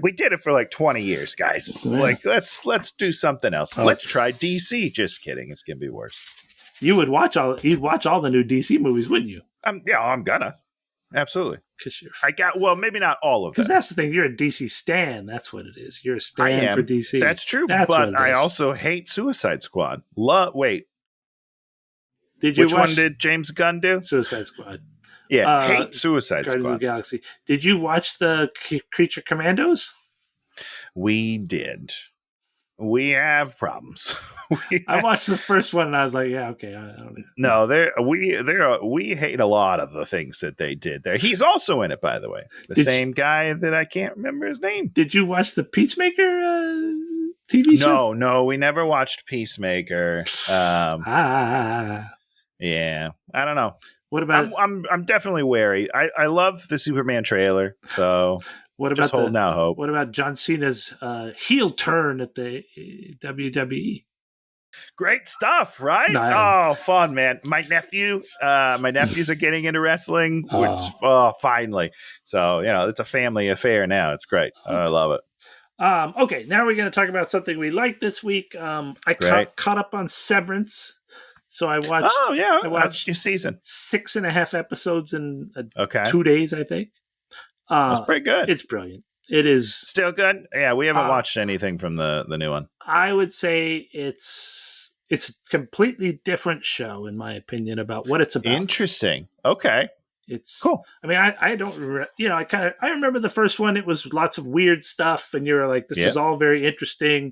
We did it for like 20 years, guys. Yeah. Like, let's do something else. Let's try DC. Just kidding. It's going to be worse. You'd watch all the new DC movies, wouldn't you? I'm gonna. Absolutely. Maybe not all of them. Because that's the thing. You're a DC stan. That's what it is. You're a stan for DC. That's true. But I also hate Suicide Squad. Wait. Which one did James Gunn do? Suicide Squad. Yeah, hate Suicide Guardians Squad. of the Galaxy. Did you watch the Creature Commandos? We did. We have problems. I watched the first one and I was like, yeah, okay. I don't know. No, we hate a lot of the things that they did there. He's also in it, by the way. Same guy that I can't remember his name. Did you watch the Peacemaker TV show? No, we never watched Peacemaker. Yeah, I don't know. What about? I'm definitely wary. I love the Superman trailer, so. What about just holding out hope? What about John Cena's heel turn at the WWE? Great stuff, right? Oh, fun, man! My nephews are getting into wrestling. Finally. So it's a family affair now. It's great. I love it. Okay, now we're going to talk about something we liked this week. I caught up on Severance. So I watched. Oh yeah, I watched new season. 6.5 episodes in 2 days, I think. That's pretty good. It's brilliant. It is still good. Yeah, we haven't watched anything from the new one. I would say it's a completely different show, in my opinion, about what it's about. Interesting. Okay, it's cool. I mean, I don't. I remember the first one. It was lots of weird stuff, and you're like, this is all very interesting.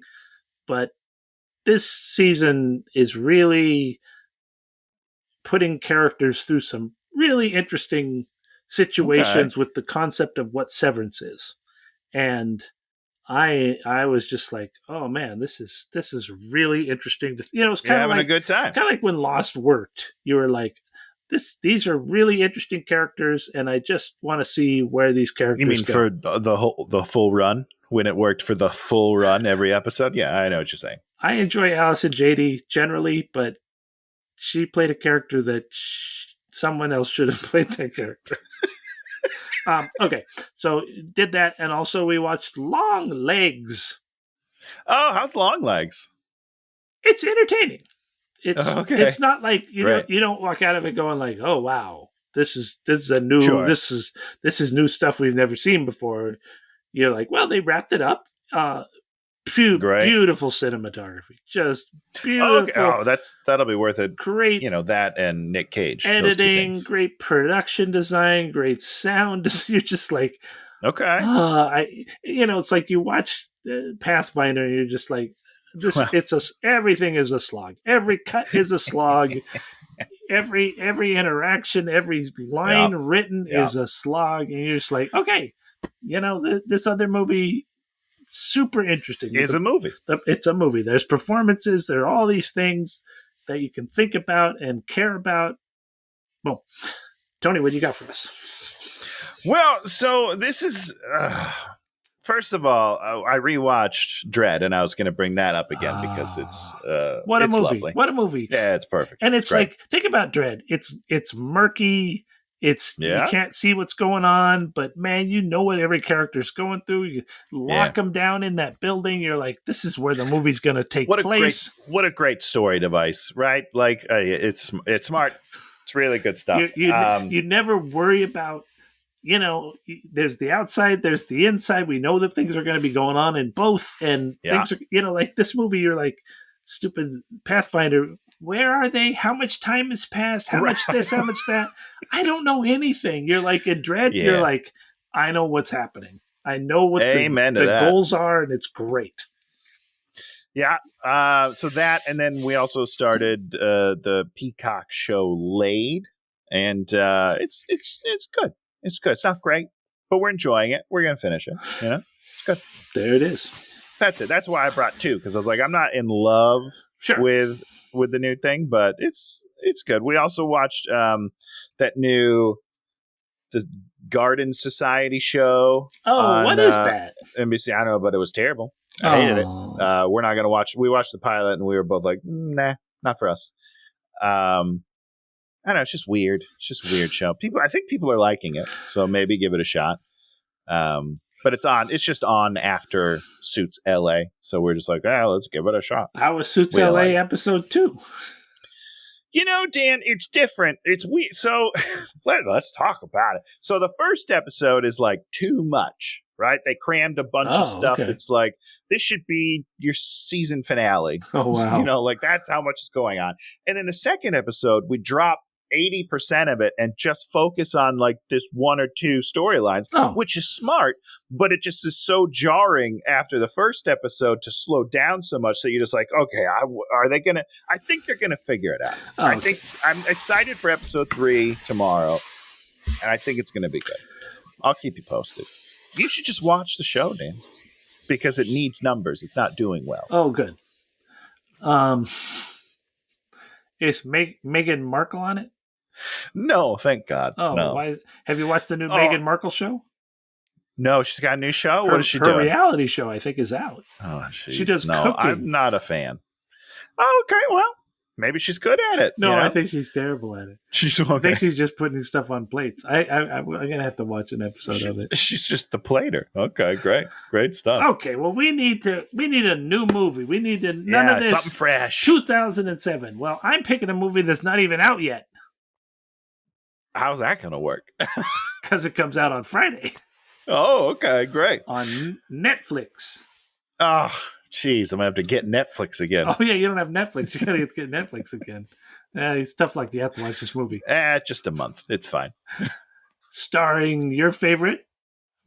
But this season is really putting characters through some really interesting situations with the concept of what severance is. And I was just like, oh man, this is really interesting. It was kind of like a good time. Kind of like when Lost worked. You were like, these are really interesting characters, and I just want to see where these characters go. You mean for the full run? When it worked for the full run every episode? Yeah, I know what you're saying. I enjoy Allison Janney generally, but she played a character that someone else should have played that character. Okay, so did that, and also we watched Long Legs. Oh, how's Long Legs? It's entertaining. It's not like you don't walk out of it going like, oh wow, this is a new this is new stuff we've never seen before. You're like, well, they wrapped it up. Beautiful cinematography, just beautiful. Oh, that'll be worth it. Great, that and Nick Cage editing, great production design, great sound. You're just like, okay. It's like you watch Pathfinder, and you're just like, this. Everything is a slog. Every cut is a slog. every interaction, every line written is a slog, and you're just like, okay, this other movie. Super interesting. It's a movie. It's a movie. There's performances. There are all these things that you can think about and care about. Well, Tony, what do you got for us? Well, so this is first of all, I rewatched Dread, and I was going to bring that up again because it's what a it's movie! lovely. What a movie! Yeah, it's perfect, and it's great. like, think about Dread. It's murky. You can't see what's going on, but man, you know what every character's going through. You lock them down in that building. You're like, this is where the movie's going to take place. What a great story device, right? Like it's smart. It's really good stuff. You never worry about, there's the outside, there's the inside. We know that things are going to be going on in both, and things are, like this movie. You're like, stupid Pathfinder. Where are they? How much time has passed? How much this? How much that? I don't know anything. You're like in Dread. Yeah. You're like, I know what's happening. I know what the goals are, and it's great. Yeah. So that, and then we also started the Peacock show Laid, and it's good. It's good. It's not great, but we're enjoying it. We're gonna finish it. It's good. There it is. That's it. That's why I brought 2, because I was like, I'm not in love with the new thing, but it's good. We also watched that new the Garden Society show. Oh, what is that? NBC. I don't know, but it was terrible. I hated it. We're not going to watch. We watched the pilot, and we were both like, nah, not for us. I don't know. It's just weird. It's just a weird show. I think people are liking it, so maybe give it a shot. But it's on. It's just on after Suits LA, so we're just like, let's give it a shot. How was Suits LA episode 2? Dan, it's different. It's weird. So let's talk about it. So the first episode is like too much, right? They crammed a bunch of stuff. Okay. It's like, this should be your season finale. Oh, wow. Like that's how much is going on. And then the second episode, we drop 80% of it and just focus on like this 1 or 2 storylines, which is smart, but it just is so jarring after the first episode to slow down so much that you're just like, okay, I think they're gonna figure it out. I think I'm excited for episode 3 tomorrow, and I think it's gonna be good. I'll keep you posted. You should just watch the show, Dan, because it needs numbers. It's not doing well. Oh, good. Is Meghan Markle on it? No, thank God. Oh, no. Why? Have you watched the new Meghan Markle show? No, she's got a new show? What is she doing? Her reality show, I think, is out. Oh, she does cooking. I'm not a fan. Oh, okay, well, maybe she's good at it. No, I think she's terrible at it. I think she's just putting stuff on plates. I'm going to have to watch an episode of it. She's just the plater. Okay, great stuff. Okay, well, we need a new movie. We need none of this. Something fresh. 2007. Well, I'm picking a movie that's not even out yet. How's that going to work? Because it comes out on Friday. Oh, okay, great. On Netflix. Oh, jeez, I'm going to have to get Netflix again. Oh, yeah, you don't have Netflix. You got to get Netflix again. It's stuff like you have to watch this movie. Just a month. It's fine. Starring your favorite,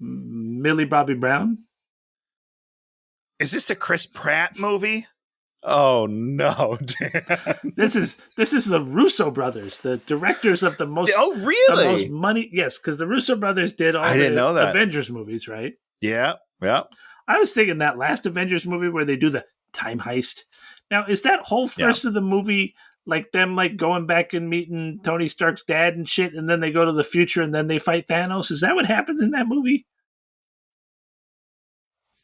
Millie Bobby Brown. Is this the Chris Pratt movie? Oh no, Dan. This is the Russo brothers, the directors of the most. Oh, really? The most money, yes, because the Russo brothers did all the Avengers movies, right? Yeah. I was thinking that last Avengers movie where they do the time heist. Now, is that whole first of the movie like them like going back and meeting Tony Stark's dad and shit, and then they go to the future and then they fight Thanos? Is that what happens in that movie?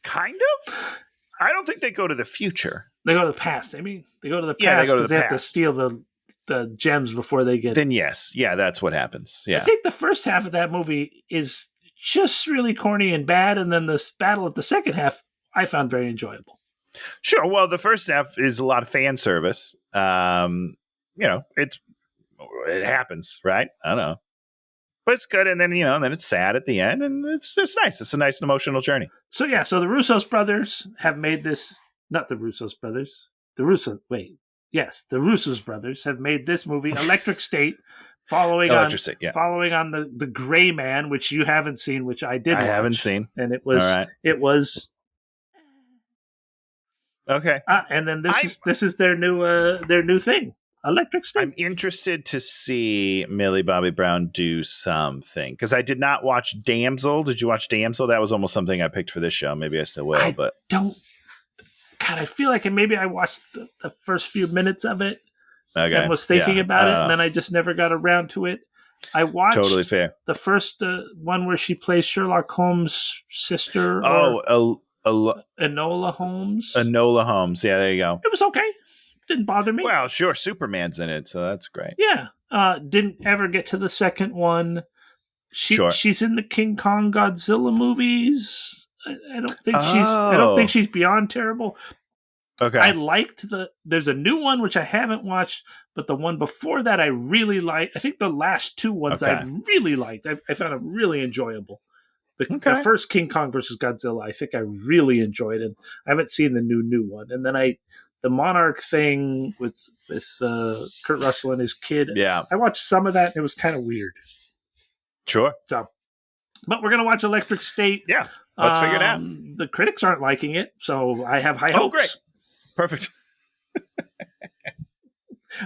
Kind of. I don't think they go to the future. They go to the past. I mean, they go to the past because they have to steal the gems before they get. Then yes, that's what happens. Yeah, I think the first half of that movie is just really corny and bad, and then this battle at the second half I found very enjoyable. Sure. Well, the first half is a lot of fan service. It happens, right? I don't know. But it's good, and then then it's sad at the end, and it's nice. It's a nice emotional journey. So the Russos brothers have made this. Not the Russos brothers. The Russos brothers have made this movie, Electric State, following on the Gray Man, which you haven't seen, which I did. I haven't seen, and it was okay. And then this is their new thing. Electric State. I'm interested to see Millie Bobby Brown do something because I did not watch Damsel. Did you watch Damsel? That was almost something I picked for this show. Maybe I still will, I feel like maybe I watched the first few minutes of it, and was thinking about it, and then I just never got around to it. I watched totally fair. The first one where she plays Sherlock Holmes' sister. Enola Holmes. Enola Holmes. Yeah, there you go. It was okay. Didn't bother me. Well, sure, Superman's in it, so that's great. Yeah. Didn't ever get to the second one. She's in the King Kong Godzilla movies. I don't think she's beyond terrible. Okay. I liked there's a new one which I haven't watched, but the one before that I really liked. I think the last two ones I really liked. I found it really enjoyable. The first King Kong versus Godzilla, I think I really enjoyed it. I haven't seen the new one. And then the Monarch thing with Kurt Russell and his kid. Yeah. I watched some of that and it was kind of weird. Sure. So, but we're going to watch Electric State. Yeah. Let's figure it out. The critics aren't liking it, so I have high hopes. Oh, great. Perfect.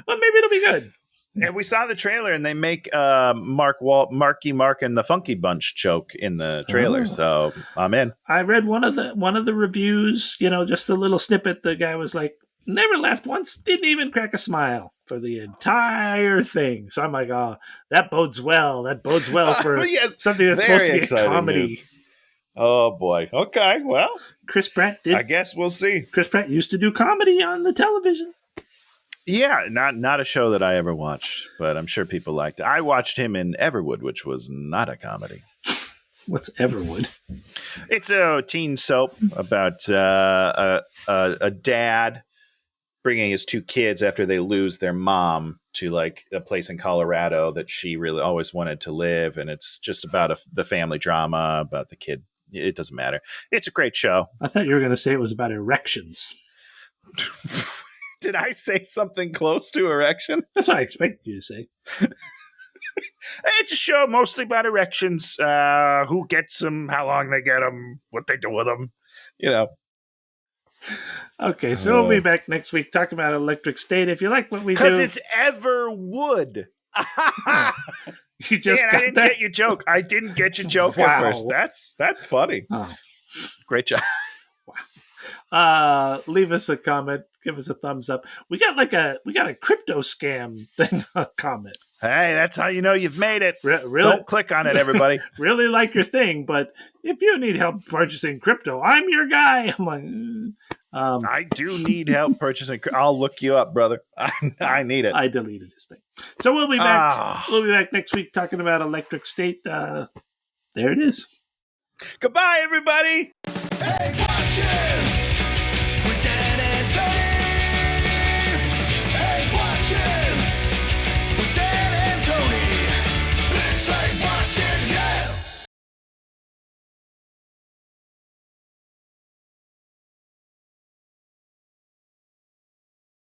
Well, maybe it'll be good. And we saw the trailer, and they make Marky Mark and the Funky Bunch joke in the trailer, so I'm in. I read one of the reviews. Just a little snippet. The guy was like, "Never laughed once, didn't even crack a smile for the entire thing." So I'm like, "Oh, that bodes well. That bodes well for something that's supposed to be a comedy." News. Oh boy. Okay. Well, Chris Pratt did. I guess we'll see. Chris Pratt used to do comedy on the television. Yeah, not a show that I ever watched, but I'm sure people liked it. I watched him in Everwood, which was not a comedy. What's Everwood? It's a teen soap about a dad bringing his two kids after they lose their mom to like a place in Colorado that she really always wanted to live, and it's just about the family drama about the kid. It doesn't matter. It's a great show. I thought you were going to say it was about erections. Did I say something close to erection? That's what I expected you to say. It's a show mostly about erections. Who gets them, how long they get them, what they do with them. Okay, so we'll be back next week talking about Electric State. If you like what we do. Because it's Everwood. You just I didn't get your joke. I didn't get your joke at first. That's funny. Oh. Great job. Leave us a comment. Give us a thumbs up. We got a crypto scam thing comment. Hey, that's how you know you've made it. Really? Don't click on it, everybody. Really like your thing, but if you need help purchasing crypto, I'm your guy. I'm like, I do need help purchasing. I'll look you up, brother. I need it. I deleted this thing. So we'll be back. We'll be back next week talking about Electric State. There it is. Goodbye, everybody. Hey, watch it!